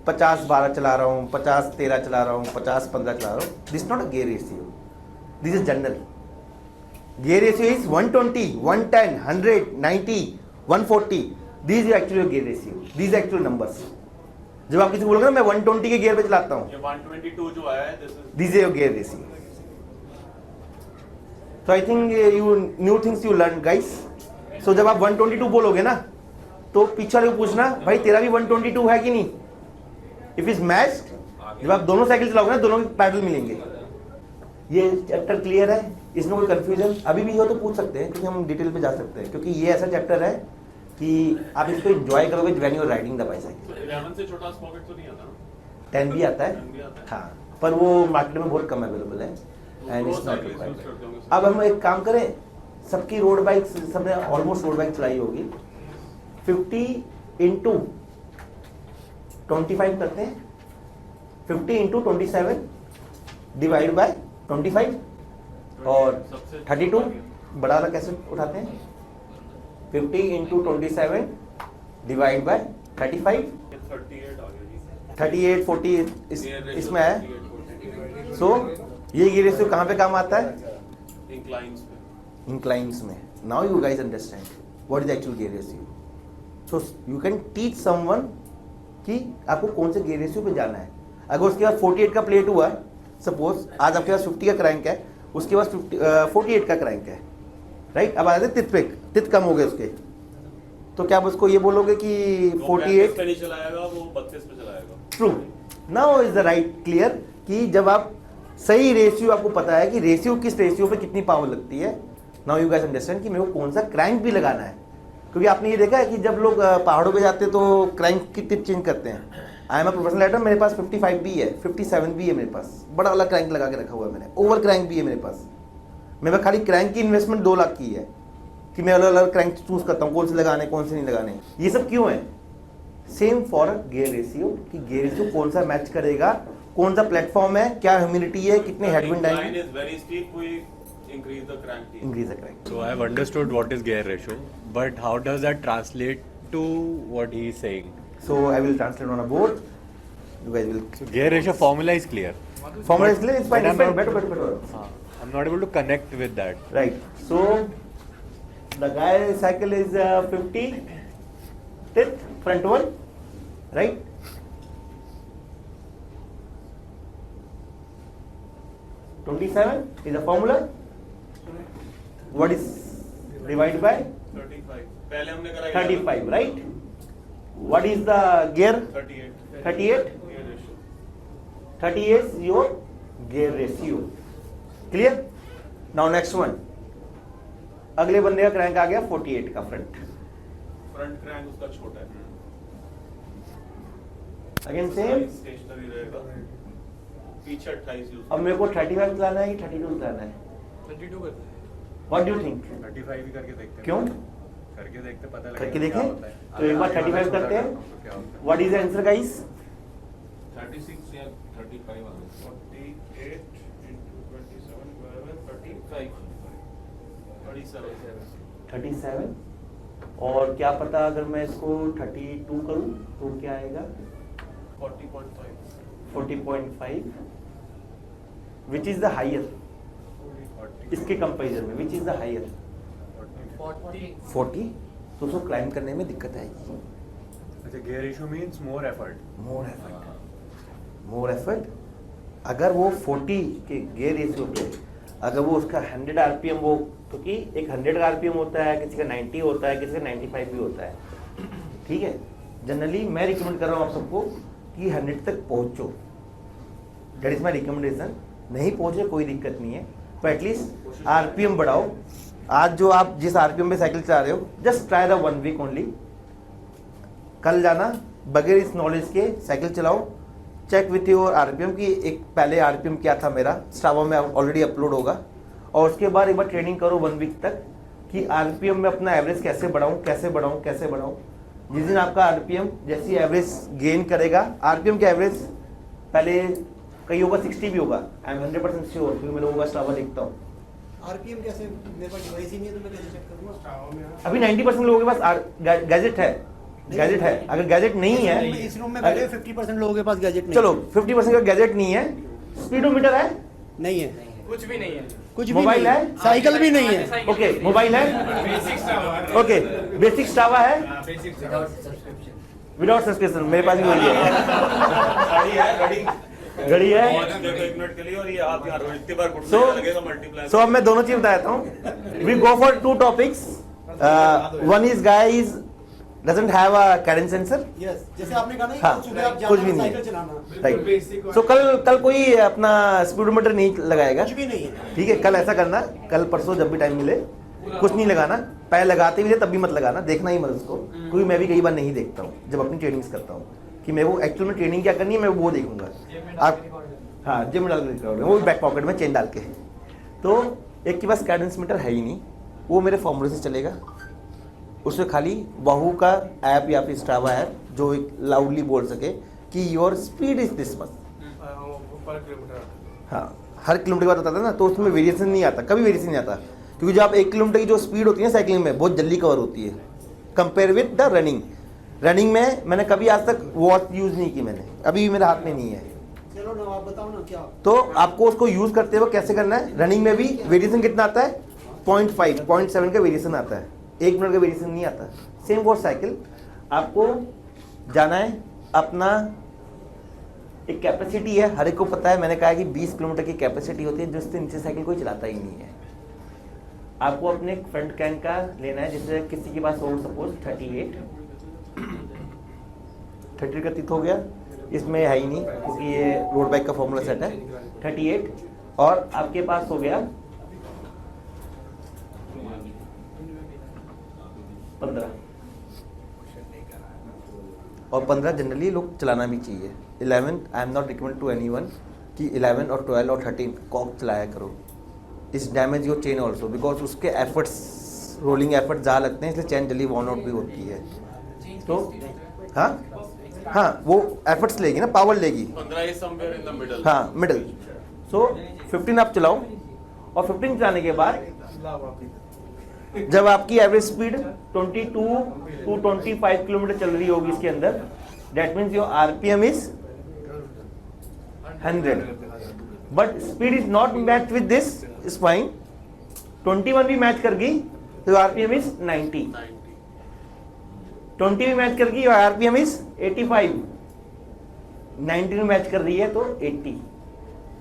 50:12 चला रहा हूँ, 50:13 चला रहा हूँ, 50:15 चला रहा हूँ। This not a gear ratio, this is general. Gear ratio is 120, 110, 100, 90, 140। This is actually gear ratio, this actual numbers. जब आप किसी को बोलोगे ना मैं 120 के गियर पे चलाता हूँ, ये 122 जो आया है this is your gear ratio. So I think you new things you learn guys. So जब आप 122 बोलोगे ना तो पीछे वाले को पूछना भाई तेरा भी 122 है कि नहीं। If is matched, जब आप दोनों साइकिल चलाओगे ना दोनों के पैडल मिलेंगे। ये चैप्टर क्लियर है, इसमें कोई कंफ्यूजन अभी भी हो तो पूछ सकते हैं, क्योंकि हम डिटेल पे जा सकते हैं, क्योंकि ये ऐसा चैप्टर है कि आप इसको एंजॉय करोगे when you are riding the bicycle. 11 से छोटा स्पॉकेट तो नहीं आता ना? 10 भी आता है, हाँ, पर वो मार्केट में बहुत कम अवेलेबल है एंड इट्स नॉट रिक्वायर्ड। अब हम एक काम करें, सबकी रोड बाइक, सबने ऑलमोस्ट रोड बाइक चलाई होगी, 50:25 करते हैं, 50:27 डिवाइड बाय 25 और 32 बड़ा वाला कैसे उठाते हैं, 50:27 डिवाइड बाय 35, 38 40 इसमें है। सो ये गियर रेशियो कहाँ पे काम आता है, इंक्लाइंस में। Now you guys understand what is actual gear ratio. So you can teach someone कि आपको कौन से गियर रेशियो पे जाना है। अगर उसके बाद 48 का प्लेट हुआ, सपोज आज आपके पास 50 का क्रैंक है, उसके बाद 48 का क्रैंक है, राइट। अब आ जाते तित पे, तित कम हो गए उसके, तो क्या आप उसको ये बोलोगे कि 48 पे नहीं चलाएगा, वो 32 पे चलाएगा। True. Now is the right clear कि जब आप सही रेशियो, आपको पता है कि रेशियो किस रेशियो पे कितनी पावर लगती है। नाउ यू गाइस अंडरस्टैंड कि मेरे को कौन सा क्रैंक भी लगाना है, क्योंकि आपने ये देखा है कि जब लोग पहाड़ों पे जाते हैं तो क्रैंक की टिप चेंज करते हैं। I am a professional rider, मेरे पास 55 भी है, 57 भी है मेरे पास, बड़ा वाला क्रैंक लगा के रखा हुआ है मैंने, ओवर क्रैंक भी है मेरे पास। मेरे खाली क्रैंक की इन्वेस्टमेंट 2 लाख की है कि मैं अलग अलग क्रैंक चूज करता हूँ, कौन से लगाने कौन से नहीं लगाने। ये सब क्यों है, सेम फॉर गियर रेशियो, कि गियर रेशियो कौन सा मैच करेगा, कौन सा प्लेटफॉर्म है, क्या ह्यूमिडिटी है, कितने हेडविंड आएंगे। Increase the crank. Increase the crank. So I have understood what is gear ratio, but how does that translate to what he is saying? So I will translate on a board. You guys will. So gear ratio formula is clear. Formula is clear. It's fine. But It's fine. Better. I'm not able to connect with that. Right. So the guy cycle is 50 10th front one, right? $27 is the formula. What is divided by 35. पहले हमने करा 35, right? What is the gear? 38. 38. Gear ratio. 38 is your gear ratio. Clear? Now next one. अगले बंदे का crank आ गया 48 का front. Front crank उसका छोटा है। Again same. स्टेशनरी रहेगा। पीछे 28 यूज। अब मेरे को 35 चलाना है कि 32 चलाना है? 32 करते हैं। What do you think? 35 ही करके देखते हैं। क्यों? करके देखते पता लगेगा करके क्या देखें? होता है। तो एक बार 35 करते हैं। क्या होता है? What is the answer guys? 36 या 35 आ गया। 48 into 27 बराबर 35। 37। 37 और क्या पता अगर मैं इसको 32 करूं तो क्या आएगा? 40.5। 40.5 which is the higher? इसके कंपैरिजन में which is the higher? 40 तो उसको क्लाइंब करने में दिक्कत आएगी। अच्छा, gear ratio means more effort. More effort. अगर वो 40 के गियर रेशियो पे अगर वो उसका 100 आरपीएम, वो क्योंकि एक 100 का आरपीएम होता है, किसी का 90 होता है, किसी का 95 भी होता है, ठीक है। जनरली मैं रिकमेंड कर रहा हूँ आप सबको कि 100 तक पहुँचो, दैट इज माई रिकमेंडेशन। नहीं पहुँचे कोई दिक्कत नहीं है, पर एटलीस्ट आरपीएम बढ़ाओ। आज जो आप जिस आरपीएम पे साइकिल चला रहे हो, just try the 1 week only. कल जाना बगैर इस नॉलेज के साइकिल चलाओ, चेक विथ योर आरपीएम की एक पहले आरपीएम क्या था मेरा, स्ट्रावा में ऑलरेडी अपलोड होगा, और उसके बाद एक बार ट्रेनिंग करो 1 वीक तक कि आरपीएम में अपना एवरेज कैसे बढ़ाऊं, कैसे बढ़ाऊं, कैसे बढ़ाऊं। जिस दिन आपका आरपीएम जैसी एवरेज गेन करेगा, आरपीएम का एवरेज पहले कहीं होगा 60 भी होगा, आई एम 100% श्योर, क्योंकि मैं लोगों का स्ट्रावा देखता हूँ। आरपीएम कैसे, मेरे पास डिवाइस ही नहीं है तो मैं कैसे चेक करूंगा? अभी 90% लोगों के पास गैजेट है, गैजेट है। अगर गैजेट नहीं है, इस रूम में बैठे 50% लोगों के पास गैजेट नहीं चलो 50% का गैजेट नहीं है, स्पीडोमीटर है, नहीं है, कुछ भी नहीं है, कुछ भी मोबाइल नहीं है, साइकिल भी नहीं है। ओके मोबाइल है, ओके बेसिक स्ट्रावा है, विदाउट सब्सक्रिप्शन, मेरे पास भी वही है, घड़ी है। सो अब मैं दोनों चीज बता देता हूँ। We go for 2 topics, one is guys doesn't have a cadence sensor. Yes, जैसे आपने कहा ना कि हाँ, सुबह आप कुछ जाना भी नहीं साइकिल चलाना, राइट। सो कल कोई अपना स्पीडोमीटर नहीं लगाएगा, कुछ भी नहीं है। ठीक है। कल ऐसा करना, कल परसों जब भी टाइम मिले कुछ नहीं लगाना, पहले लगाते भी थे तब भी मत लगाना, देखना ही मत उसको, क्योंकि मैं भी कई बार नहीं देखता हूँ जब अपनी ट्रेनिंग्स करता हूँ कि मेरे को एक्चुअल में ट्रेनिंग क्या करनी है, मैं वो देखूंगा। आप हाँ जिम में डाल के रिकॉर्ड, वो बैक पॉकेट में चेन डाल के। तो एक के पास कैडेंस मीटर है ही नहीं, वो मेरे फॉर्मूले से चलेगा, उसमें खाली वाहू का ऐप या फिर स्ट्रावा ऐप जो एक लाउडली बोल सके कि your speed is this much. हाँ, हर किलोमीटर के बाद बताता है ना, तो उसमें वेरिएशन नहीं आता, कभी वेरिएशन नहीं आता, क्योंकि जब आप 1 किलोमीटर की जो स्पीड होती है साइकिलिंग में बहुत जल्दी कवर होती है compare with the running. Running में मैंने कभी आज तक वॉच यूज़ नहीं की, मैंने अभी भी मेरे हाथ में नहीं है। चलो ना आप बताओ ना क्या। तो आपको उसको यूज़ करते हुए कैसे करना है, रनिंग में भी वेरिएशन कितना आता है, 0.5 0.7 का वेरिएशन आता है, 1 मिनट का वेरिएशन नहीं आता। सेम फॉर साइकिल, आपको जाना है, अपना एक कैपेसिटी है, हर एक को पता है, मैंने कहा कि 20 किलोमीटर की कैपेसिटी होती है, जिससे नीचे साइकिल कोई चलाता ही नहीं है। आपको अपने फ्रंट कैन का लेना है, जैसे किसी के पास हो सपोज 38 का तीत हो गया, इसमें है ही नहीं क्योंकि ये रोड बाइक का फॉर्मूला सेट है 38, और आपके पास हो गया 15, और 15 जनरली लोग चलाना भी चाहिए। 11 I am not recommend to anyone कि 11 और 12 और 13 कॉक चलाया करो, इस damage your chain also, because उसके एफर्ट्स, रोलिंग एफर्ट ज़्यादा लगते हैं, इसलिए चेन जल्दी वॉर्न आउट भी होती है। तो हाँ वो एफर्ट्स लेगी ना, पावर लेगी, 15 is somewhere in the middle. हाँ मिडल। सो 15 आप चलाओ, और 15 चलाने के बाद जब आपकी एवरेज स्पीड 22 to 25 किलोमीटर चल रही होगी इसके अंदर, that means your RPM is 100, but speed is not match with this, is fine. 21 भी मैच कर गई तो आरपीएम इज 90, 20 भी मैच कर गई और आरपीएम इज 85, 90 में मैच कर रही है तो 80।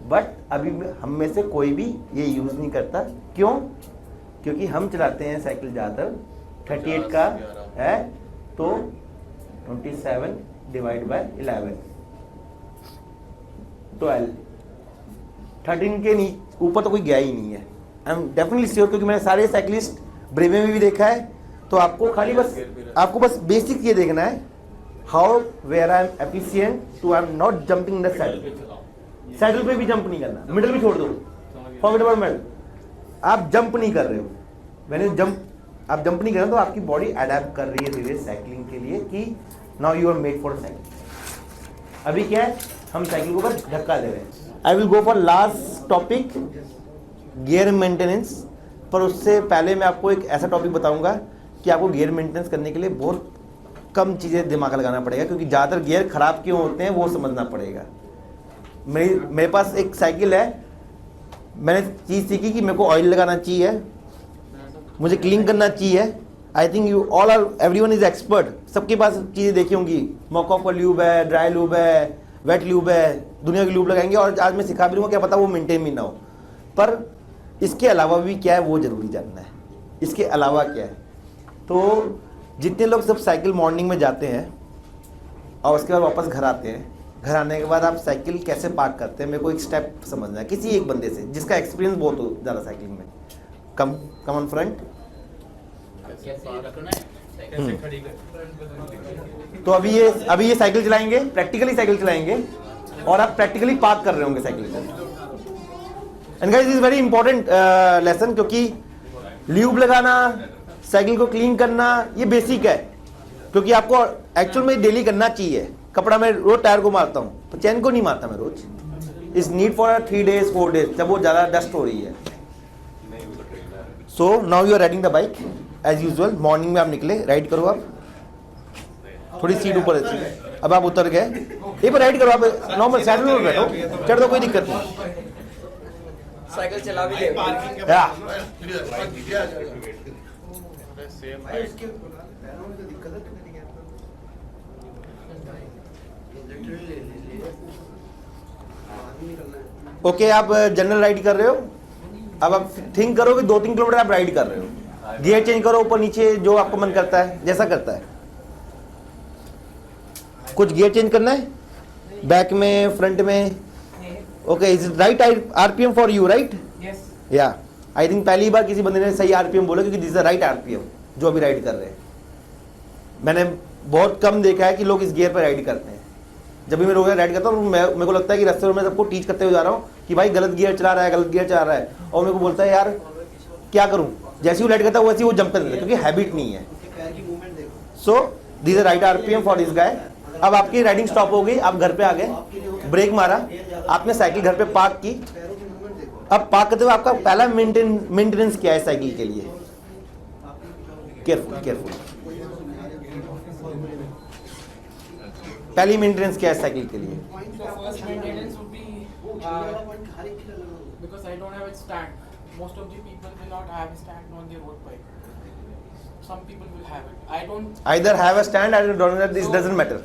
बट अभी हम में से कोई भी ये यूज नहीं करता, क्यों? क्योंकि हम चलाते हैं साइकिल ज़्यादातर 38 का है, तो 27 डिवाइड बाय 11, 12, 13 के ऊपर तो कोई गया ही नहीं है। आई एम डेफिनेटली श्योर, क्योंकि मैंने सारे साइकिलिस्ट ब्रेवे में भी देखा है। तो आपको खाली आपको बस बेसिक ये देखना है, how where I am efficient to I am not jumping the saddle. Saddle पे भी जंप नहीं करना, मिडल भी छोड़ दो, फॉरवर्ड अबाउट मिडल, आप जंप नहीं कर रहे हो। मैंने आप जंप नहीं कर रहे, तो आपकी बॉडी अडेप्ट कर रही है धीरे साइकिलिंग के लिए कि now you are made for cycle. अभी क्या है, हम साइकिल को बस धक्का दे रहे हैं। I will go for last topic, gear maintenance. पर उससे पहले मैं आपको एक ऐसा टॉपिक बताऊंगा कि आपको गियर मेंटेनेंस करने के लिए बहुत कम चीज़ें दिमाग लगाना पड़ेगा, क्योंकि ज़्यादातर गियर खराब क्यों होते हैं वो समझना पड़ेगा। मेरे पास एक साइकिल है, मैंने चीज़ सीखी कि मेरे को ऑयल लगाना चाहिए, मुझे क्लीन करना चाहिए। I think you all are, everyone is expert, सबके पास चीज़ें देखी होंगी, मॉकऑफ का ल्यूब है, ड्राई ल्यूब है, वेट ल्यूब है, दुनिया की ल्यूब लगाएंगे, और आज मैं सिखा भी दूँगा, क्या पता वो मेंटेन भी ना हो। पर इसके अलावा भी क्या है वो ज़रूरी जानना है, इसके अलावा क्या है। तो जितने लोग सब साइकिल मॉर्निंग में जाते हैं और उसके बाद वापस घर आते हैं, घर आने के बाद आप साइकिल कैसे पार्क करते हैं, मेरे को एक स्टेप समझना है किसी एक बंदे से जिसका एक्सपीरियंस बहुत हो ज़्यादा साइकिलिंग में। Come on front. तो अभी ये साइकिल चलाएंगे, प्रैक्टिकली साइकिल चलाएंगे, और आप प्रैक्टिकली पार्क कर रहे होंगे साइकिल को। And guys, is very important lesson, क्योंकि ल्यूब लगाना, साइकिल को क्लीन करना, ये बेसिक है, क्योंकि आपको एक्चुअल में डेली करना चाहिए। कपड़ा मैं रोज टायर को मारता हूँ, तो चैन को नहीं मारता मैं रोज, is need for 3 days 4 days जब वो ज़्यादा डस्ट हो रही है. So now you are riding the bike as usual. Morning में आप निकले, राइड करो आप, थोड़ी सीट ऊपर रहती है. अब आप उतर गए, एक बार राइड करो आप, नॉर्मल सैडल में बैठो, चढ़ दो, कोई दिक्कत नहीं. साइकिल चला भी ले. ओके, आप जनरल राइड कर रहे हो. अब आप थिंक करो कि 2-3 किलोमीटर आप राइड कर रहे हो. गियर चेंज करो, ऊपर नीचे जो आपको मन करता है, जैसा करता है. कुछ गियर चेंज करना है, बैक में, फ्रंट में. Okay, is right RPM for you, right? या आई थिंक पहली बार किसी बंदे ने सही आरपीएम बोला, क्योंकि this is the right RPM जो अभी राइड कर रहे हैं. मैंने बहुत कम देखा है कि लोग इस गियर पर राइड करते हैं. जब भी मैं रोज राइड करता हूँ, मेरे को लगता है कि रास्ते में मैं सबको टीच करते हुए जा रहा हूँ कि भाई गलत गियर चला रहा है, गलत गियर चला रहा है. और मेरे को बोलता है यार क्या करूँ, जैसे वो राइड करता है वैसे वो जंप कर देता है, क्योंकि हैबिट नहीं है. So this is right RPM for this guy. अब आपकी राइडिंग स्टॉप हो गई, आप घर पे आ गए, ब्रेक मारा, आपने साइकिल घर पे पार्क की. अब पार्क करते हुए आपका पहला मेंटेनेंस क्या है साइकिल के लिए? Careful careful. पहली मेंटेनेंस क्या है साइकिल के लिए? First maintenance would be because I don't have a stand. Most of the people will not have a stand on their road bike. Some people will have it. I don't. Either have a stand or don't have. This doesn't matter.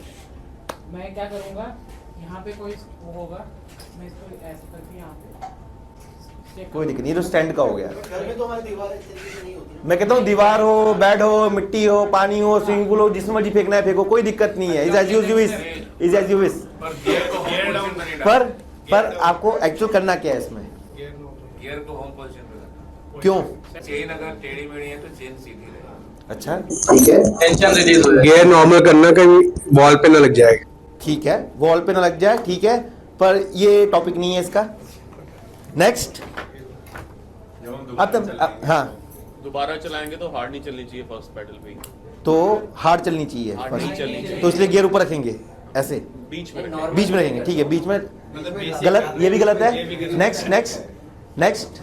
मैं क्या करूँगा, यहाँ पे कोई वो होगा, मैं इसको ऐसे करके यहाँ पे. कोई दिक्कत नहीं, तो स्टैंड का हो गया. मैं कहता हूँ दीवार हो, बेड हो, मिट्टी हो, पानी हो, स्विमिंग पूल हो, जिसमें मर्जी फेंकना है फेंको, कोई दिक्कत नहीं है. Is as you wish. पर आपको एक्चुअल करना क्या है इसमें? गियर को होम पोजीशन पे रखना. क्यों? चेन अगर टेढ़ी मेढ़ी है तो चेन सीधी रहेगी. अच्छा, ठीक है. टेंशन रिलीज हो जाए. गियर नॉर्मल करना, कहीं वॉल पे ना लग जाए. ठीक है, वॉल पे ना लग जाए, ठीक है, पर ये टॉपिक नहीं है इसका. नेक्स्ट. अब तब हाँ, दोबारा चलाएंगे तो हार्ड नहीं चलनी चाहिए फर्स्ट पेडल पे. तो हार्ड चलनी चाहिए, हार्ड नहीं चलनी चाहिए. तो इसलिए गियर ऊपर रखेंगे ऐसे, बीच में रखेंगे. ठीक है, बीच में गलत, ये भी गलत है. Next next next.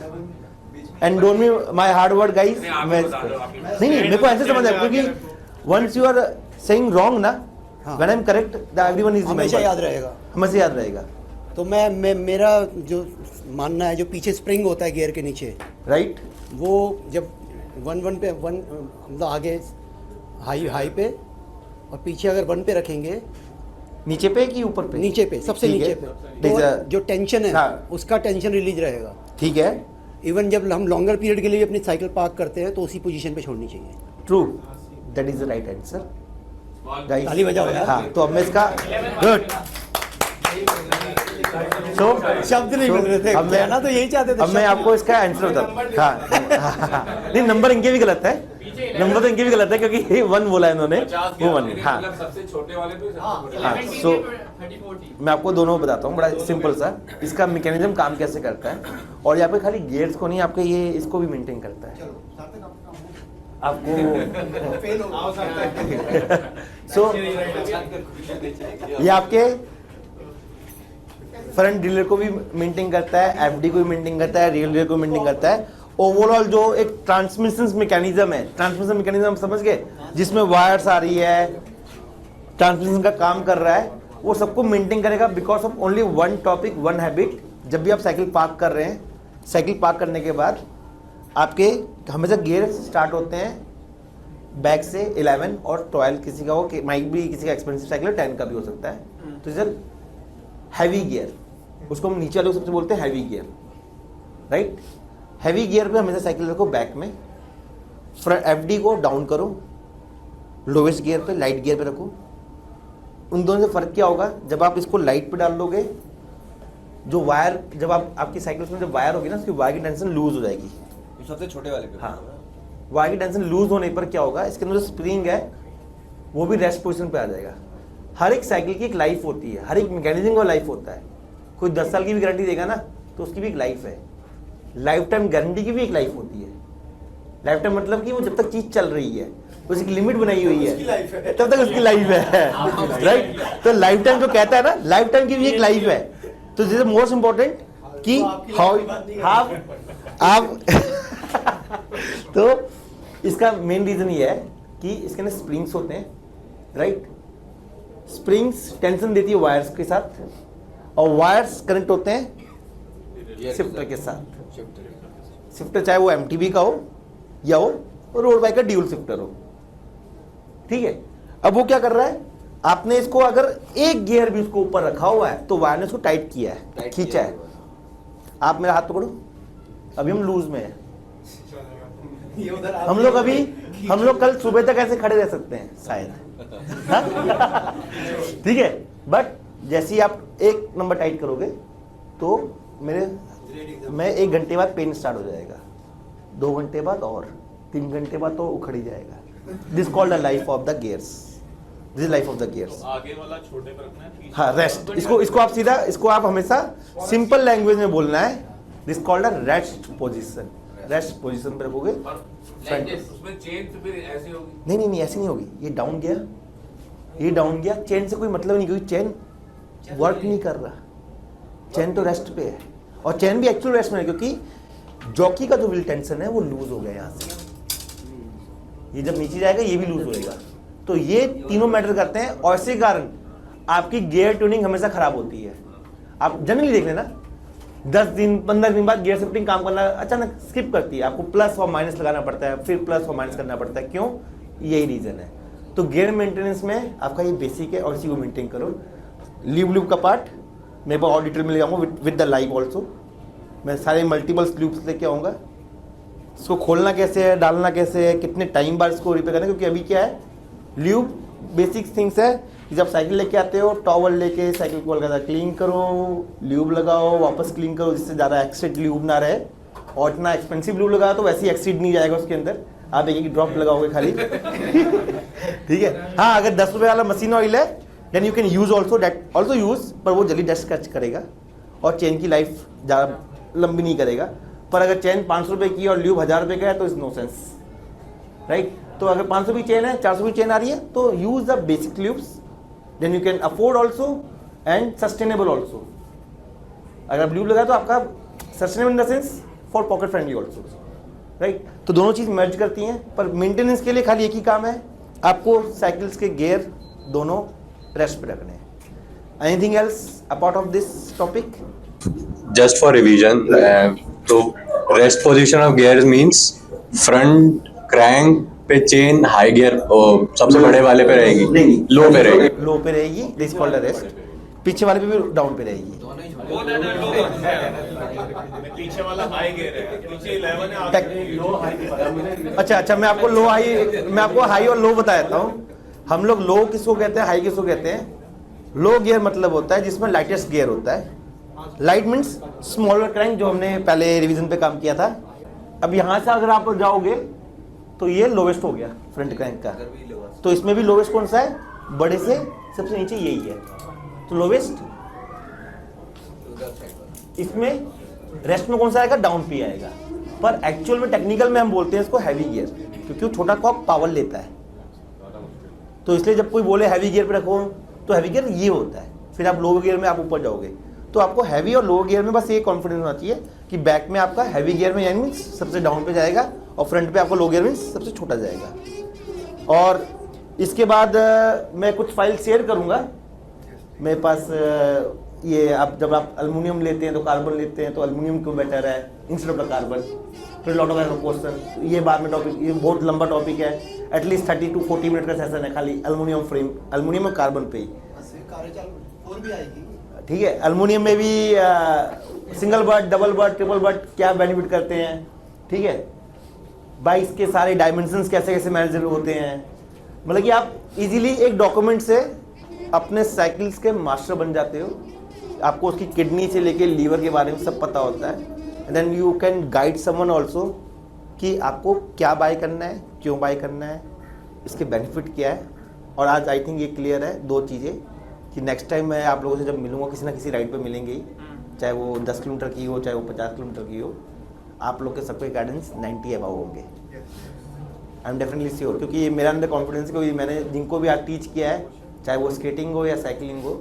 And don't me my hard word guys. नहीं मेरे को ऐसे समझ आया, क्योंकि once you are saying wrong ना, when I am correct the everyone is हमेशा याद रहेगा. हमेशा याद रहेगा. तो मैं मेरा जो मानना है, जो पीछे स्प्रिंग होता है गियर के नीचे, राइट, वो जब वन पे मतलब आगे हाई पे और पीछे अगर 1 पे रखेंगे, नीचे पे कि ऊपर पे? नीचे पे, सबसे नीचे पे, तो जो टेंशन है उसका टेंशन रिलीज रहेगा. ठीक है. इवन जब हम लॉन्गर पीरियड के लिए अपनी साइकिल पार्क करते हैं तो उसी पोजीशन पे छोड़नी चाहिए. True, that is the right answer. ताली बजाओ यार. हाँ, तो अब मैं इसका गुड. शब्द नहीं मिल रहे थे, अब मैं ना तो यही चाहते थे. अब मैं आपको इसका आंसर बताता हूँ. हाँ, नहीं नंबर इनके भी गलत है, नंबर तो इनके भी गलत है, क्योंकि 1 बोला है इन्होंने, वो 1. हाँ सबसे छोटे वाले पे हाँ. सो मैं आपको दोनों बताता हूँ, बड़ा सिंपल सा इसका मैकेनिज्म काम कैसे करता है. और यहाँ पे खाली गियर्स को नहीं, आपके ये इसको भी मेंटेन करता है आपको. सो ये आपके फ्रंट डीलर को भी मेंटेन करता है, एफडी को भी मेंटेन करता है, रियल डीलर को मेंटेन करता है. ओवरऑल जो एक ट्रांसमिशन मैकेनिज्म है, ट्रांसमिशन मैकेनिज्म समझ गए, जिसमें वायर्स आ रही है, ट्रांसमिशन का काम कर रहा है, वो सबको मेंटेन करेगा because of only 1 topic 1 habit. जब भी आप साइकिल पार्क कर रहे हैं, साइकिल पार्क करने के बाद आपके हमेशा गियर स्टार्ट होते हैं बैक से 11 और 12, किसी का हो, माइक भी किसी का एक्सपेंसिव साइकिल 10 का भी हो सकता है. तो सर हैवी गियर, उसको हम नीचे वाले सबसे बोलते हैं heavy gear, right. Heavy gear पे हमेशा साइकिल रखो बैक में, एफडी को डाउन करो, लोवेस्ट गियर पे, लाइट गियर पे रखो. उन दोनों से फर्क क्या होगा, जब आप इसको लाइट पे डाल दोगे, जो वायर, जब आपकी साइकिल में जब वायर होगी ना, उसकी वायर की टेंशन लूज हो जाएगी. सबसे छोटे वाले पे. हाँ, वायर की टेंशन लूज होने पर क्या होगा, इसके अंदर जो स्प्रिंग है वो भी रेस्ट पोजीशन पे आ जाएगा. हर एक साइकिल की एक लाइफ होती है, हर एक मैकेनिज्म का लाइफ होता है. कोई 10 साल की भी गारंटी देगा ना, तो उसकी भी एक लाइफ है. लाइफ टाइम गारंटी की भी एक लाइफ होती है. लाइफ टाइम मतलब कि वो जब तक चीज चल रही है, उसकी लिमिट बनाई हुई है, तब तक उसकी लाइफ है, राइट. तो लाइफ टाइम जो कहता है ना, लाइफ टाइम की भी एक लाइफ है. तो दिस इज मोस्ट इम्पोर्टेंट कि हाउ आप तो इसका मेन रीजन ये है कि इसके अंदर स्प्रिंग्स होते हैं, राइट? स्प्रिंग्स टेंशन देती है वायर्स के साथ, और वायर्स कनेक्ट होते हैं शिफ्टर के साथ। शिफ्टर चाहे वो एमटीबी का हो या हो रोड बाइक का ड्यूल शिफ्टर हो, ठीक है। अब वो क्या कर रहा है, आपने इसको अगर एक गियर भी उसको ऊपर रखा हुआ है तो वायर ने उसको टाइट किया है, खींचा है। आप मेरा हाथ पकड़ो, अभी हम लूज में है। हम लोग कल सुबह तक ऐसे खड़े रह सकते हैं शायद, ठीक है। बट जैसे ही आप एक नंबर टाइट करोगे तो मैं 1 घंटे बाद पेन स्टार्ट हो जाएगा, 2 घंटे बाद और 3 घंटे बाद तो उखड़ ही जाएगा। This called the life of the gears, this is life of the gears. आगे वाला छोटे पे रखना है, पीछे हाँ, रेस्ट। इसको आप सीधा, इसको आप हमेशा सिंपल लैंग्वेज में बोलना है। This called a rest position. Rest position पे रखोगे, उसमें चेन तो फिर ऐसी होगी? नहीं ऐसी नहीं होगी। ये डाउन गया, ये डाउन गया, चेन से कोई मतलब नहीं, क्योंकि चेन वर्क नहीं कर रहा, चेन तो रेस्ट पे है। और चेन भी एक्चुअल रेस्ट में है, क्योंकि जॉकी का जो व्हील टेंशन है वो लूज हो गया यहाँ से। ये जब नीचे जाएगा ये भी लूज होएगा, तो ये तीनों मैटर करते हैं, और इसी कारण आपकी गियर ट्यूनिंग हमेशा खराब होती है। आप जनरली देख लेना, 10 दिन 15 दिन बाद गियर शिफ्टिंग काम करना अचानक स्किप करती है, आपको प्लस और माइनस लगाना पड़ता है, फिर प्लस और माइनस करना पड़ता है। क्यों? यही रीजन है। तो गियर मेंटेनेंस में आपका ये बेसिक है, और इसी को मेंटेन करो। ल्यूब का पार्ट मेरे पास और डिटेल में ले आऊँगा विद द लाइव ऑल्सो। मैं सारे मल्टीपल ल्यूब्स लेके आऊँगा। इसको खोलना कैसे है, डालना कैसे है, कितने टाइम बाद इसको रिपेयर करना है, क्योंकि अभी क्या है, ल्यूब बेसिक थिंग्स है कि जब साइकिल लेके आते हो टॉवल लेके साइकिल को अलग क्लीन करो, ल्यूब लगाओ, वापस क्लीन करो, जिससे ज़्यादा एक्सीड ल्यूब ना रहे। और इतना एक्सपेंसिव ल्यूब लगाओ तो वैसे ही एक्सीड नहीं जाएगा उसके अंदर, आप एक ड्रॉप लगाओगे खाली। ठीक है। हाँ, अगर 10 रुपये वाला मशीन ऑयल है then you can use also use, पर वो जल्दी डस्ट कैच करेगा और चेन की लाइफ ज़्यादा लंबी नहीं करेगा। पर अगर चेन 500 रुपये की और ल्यूब 1000 रुपये का है तो इज नो सेंस, राइट? तो अगर 500 की चेन है, 400 की चेन आ रही है, तो use the basic lubes, then you can afford also and sustainable also. अगर आप ल्यूब लगाए तो आपका sustainable in the sense for pocket friendly also, right? तो दोनों चीज़ मर्ज करती हैं, पर मेंटेनेंस के लिए खाली एक ही काम है, आपको साइकिल्स के गियर दोनों रेस्ट पे रखने हैं। Anything else apart of this topic? Just for revision, तो rest position of gears means front crank पे चेन हाई गियर सबसे बड़े वाले पे रहेगी, लो पे रहेगी, लो पे रहेगी, दिस कॉल्ड द रेस्ट। पीछे वाले पे भी डाउन पे रहेगी। पीछे वाला हाई गियर है, पीछे 11 है, आगे लो हाई। अच्छा, मैं आपको हाई और लो बता देता हूँ। हम लोग लो किसको कहते हैं, हाई किसको कहते हैं? लो गियर मतलब होता है जिसमें लाइटेस्ट गियर होता है। लाइट मीन्स स्मॉलर क्रैंक, जो हमने पहले रिवीजन पे काम किया था। अब यहाँ से अगर आप जाओगे तो ये लोवेस्ट हो गया फ्रंट क्रैंक का, तो इसमें भी लोवेस्ट कौन सा है? बड़े से सबसे नीचे यही है, तो लोवेस्ट। इसमें रेस्ट में कौन सा आएगा? डाउन पे आएगा। पर एक्चुअल में टेक्निकल में हम बोलते हैं इसको हैवी गियर, क्योंकि वो छोटा कॉक पावर लेता है। तो इसलिए जब कोई बोले हैवी गियर पे रखो, तो हैवी गियर ये होता है। फिर आप लो गियर में आप ऊपर जाओगे, तो आपको हैवी और लो गियर में बस ये कॉन्फिडेंस होना चाहिए कि बैक में आपका हैवी गियर में यानी सबसे डाउन पे जाएगा, और फ्रंट पे आपको लो गियर में सबसे छोटा जाएगा। और इसके बाद मैं कुछ फाइल शेयर करूँगा मेरे पास। ये आप जब आप एल्युमिनियम लेते हैं तो कार्बन लेते हैं, तो एल्युमिनियम क्यों बेटर है इंस्टेड ऑफ द कार्बन? फिर लॉट ऑफ क्वेश्चन, ये बाद में टॉपिक, ये बहुत लंबा टॉपिक है, एटलीस्ट 30 to 40 मिनट का सेशन है खाली एल्युमिनियम फ्रेम, एल्युमिनियम और कार्बन पे ही। ठीक है। एल्युमिनियम में भी single but, double but, triple but क्या बेनिफिट करते हैं, ठीक है? बाइक्स के सारे डायमेंशंस कैसे कैसे मैनेज होते हैं, मतलब कि आप इजीली एक डॉक्यूमेंट से अपने साइकिल्स के मास्टर बन जाते हो। आपको उसकी किडनी से लेके लीवर के बारे में सब पता होता है। Then you can guide someone also कि आपको क्या बाय करना है, क्यों बाय करना है, इसके बेनिफिट क्या है। और आज आई थिंक ये क्लियर है 2 चीज़ें कि नेक्स्ट टाइम मैं आप लोगों से जब मिलूंगा, किसी ना किसी राइड पे मिलेंगे ही, चाहे वो 10 किलोमीटर की हो, चाहे वो 50 किलोमीटर की हो, आप लोग के सबके गाइडेंस 90 अबाव होंगे। आई एम डेफिनेटली श्योर, क्योंकि मेरा अंदर कॉन्फिडेंस है। मैंने जिनको भी आज टीच किया है, चाहे वो स्केटिंग हो या साइकिलिंग हो,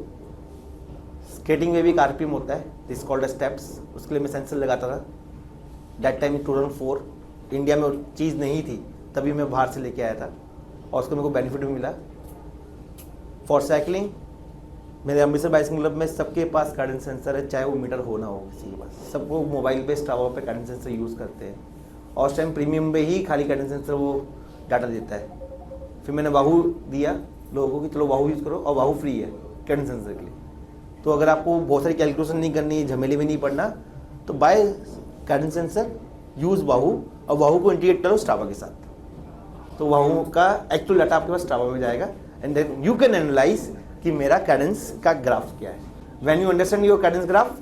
स्केटिंग में भी एक आरपीएम होता है, दिस कॉल्ड स्टेप्स, उसके लिए मैं सेंसर लगाता था। दैट टाइम 2004 इंडिया में वो चीज़ नहीं थी, तभी मैं बाहर से लेके आया था और उसको मेरे को बेनिफिट भी मिला। फॉर साइकिलिंग मेरे अमृतसर बाइसिकल क्लब में सबके पास गाइडेंस सेंसर है, चाहे वो मीटर हो ना हो किसी के पास, सब वो मोबाइल पे स्ट्रावा पे गाइडेंस सेंसर यूज़ करते हैं और उस टाइम प्रीमियम पे ही खाली गाइडेंस सेंसर वो डाटा देता है। फिर मैंने वाहू दिया लोगों को कि चलो वाहू यूज़ करो और वाहू फ्री है गाइडेंस सेंसर के लिए। तो अगर आपको बहुत सारी कैलकुलेशन नहीं करनी, झमेले में नहीं पड़ना, तो बाय गाइडेंस सेंसर यूज़ वाहू और वाहू को इंटीग्रेट करो स्ट्रावा के साथ, तो वाहू का एक्चुअल डाटा आपके पास स्ट्रावा में जाएगा and then you can analyse कि मेरा कैडेंस का ग्राफ क्या है। When you understand your cadence graph,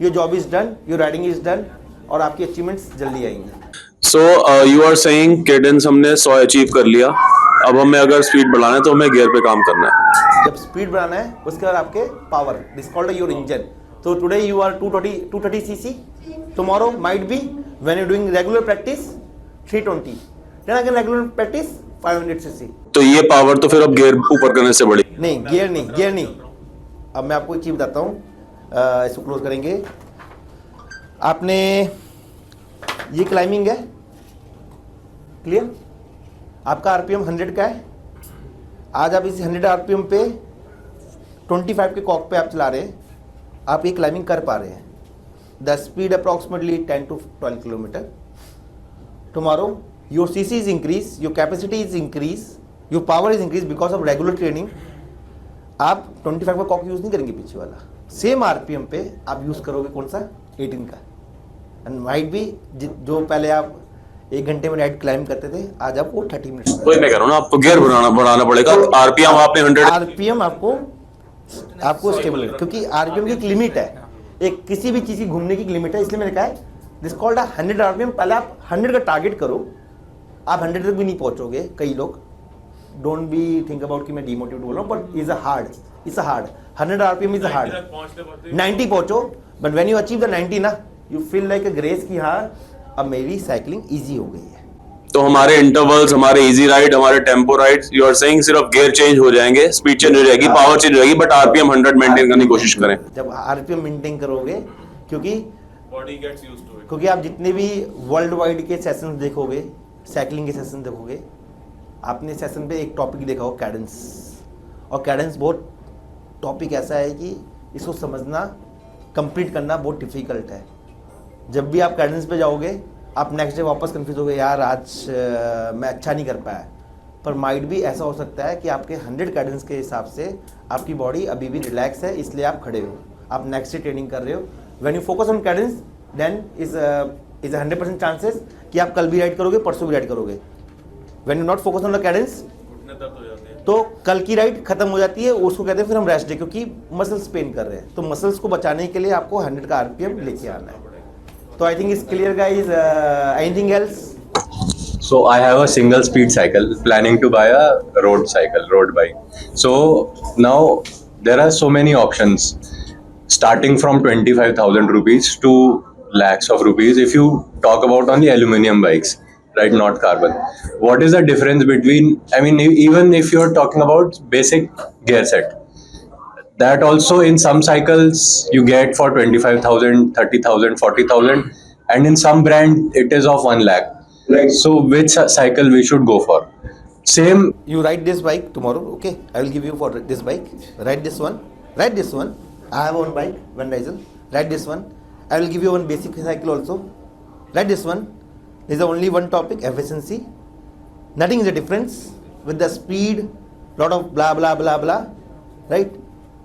your job is done, your riding is done और आपकी अचीवमेंट्स जल्दी आएंगी। So you are saying cadence हमने 100 अचीव कर लिया, अब हमें अगर स्पीड बढ़ाना है तो हमें गियर पे काम करना है। जब स्पीड बढ़ाना है उसके बाद आपके power, this called your engine. तो today you are 230 cc, tomorrow might be when you doing regular practice 320, then again regular practice 500 cc। तो ये पावर तो फिर अब गियर ऊपर करने से बढ़ी? नहीं, गियर नहीं। अब मैं आपको एक चीज़ बताता हूँ, इसको क्लोज करेंगे। आपने ये क्लाइंबिंग है, क्लियर, आपका आरपीएम 100 का है। आज आप इस 100 आरपीएम पे 25 के कॉक पे आप चला रहे हैं, आप ये क्लाइंबिंग कर पा रहे हैं। The speed approximately 10 to 12 kilometre. Tomorrow your CC is increase, your capacity is increase, your power is increase because of regular training. आप 25 का कॉक यूज़ नहीं करेंगे पीछे वाला, सेम आरपीएम पे आप यूज़ करोगे कौन सा, 18 का। एंड माइट भी जो पहले आप 1 घंटे में राइड क्लाइंब करते थे, आज आपको 30 मिनट्स। वही मैं कह रहा हूँ ना, आपको गियर बढ़ाना पड़ेगा। आरपीएम आपने 100, आरपीएम आपको स्टेबल है, क्योंकि आरपीएम की एक लिमिट है, एक किसी भी चीज़ की घूमने की लिमिट है। इसलिए मैंने कहा है दिस कॉल्ड 100 आरपीएम। पहले आप 100 का टारगेट करो, आप 100 तक भी नहीं पहुंचोगे। कई लोग डोंट बी थिंक अबाउट कि मैं डीमोटिवेट बोल रहा हूँ, but is a hard 100 RPM is a hard. 90 पहुंचो, but when you achieve the 90 ना, you feel like a grace कि हाँ अब मेरी साइकिलिंग ईजी हो गई है। तो हमारे इंटरवल्स, हमारे इजी राइड, हमारे tempo rides, you are saying सिर्फ गियर चेंज हो जाएंगे, स्पीड चेंज हो जाएगी, पावर चेंज हो जाएगी, बट आरपीएम 100 मेंटेन करने की कोशिश करें। जब आरपीएम मेंटेन करोगे, क्योंकि body gets used to it, क्योंकि आप जितने भी वर्ल्ड वाइड के सेशंस देखोगे, साइकिलिंग के सेशन देखोगे, आपने सेशन पे एक टॉपिक देखा हो, कैडेंस। और कैडेंस बहुत टॉपिक ऐसा है कि इसको समझना, कंप्लीट करना बहुत डिफिकल्ट है। जब भी आप कैडेंस पे जाओगे, आप नेक्स्ट डे वापस कंफ्यूज हो गए, यार आज मैं अच्छा नहीं कर पाया। पर माइट भी ऐसा हो सकता है कि आपके 100 कैडेंस के हिसाब से आपकी बॉडी अभी भी रिलैक्स है, इसलिए आप खड़े हो, आप नेक्स्ट डे ट्रेनिंग कर रहे हो। When you focus on cadence, then is 100% chances कि आप कल भी राइड करोगे, परसों भी राइड करोगे। When you not focus on the Cadence, तो कल की राइड खत्म हो जाती है, उसको कहते हैं फिर हम रेस्ट डे, क्योंकि मसल्स पेन कर रहे हैं। तो मसल्स को बचाने के लिए आपको 100 का आरपीएम लेके आना है। So I think it's clear, guys. Anything else? So I have a single speed cycle, planning to buy a road bike. So now there are so many options, starting from 25,000 rupees to lakhs of rupees. If you talk about only aluminum bikes, right, not carbon. What is the difference between? I mean, even if you're talking about basic gear set. That also in some cycles you get for 25,000, 30,000, 40,000, and in some brand it is of 1 lakh. Right. So which cycle we should go for? Same. You ride this bike tomorrow, okay? I will give you for this bike. Ride this one. Ride this one. I have one bike, one diesel. Ride this one. I will give you one basic cycle also. Ride this one. There is only one topic: efficiency. Nothing is a difference with the speed. Lot of blah blah blah blah. Right?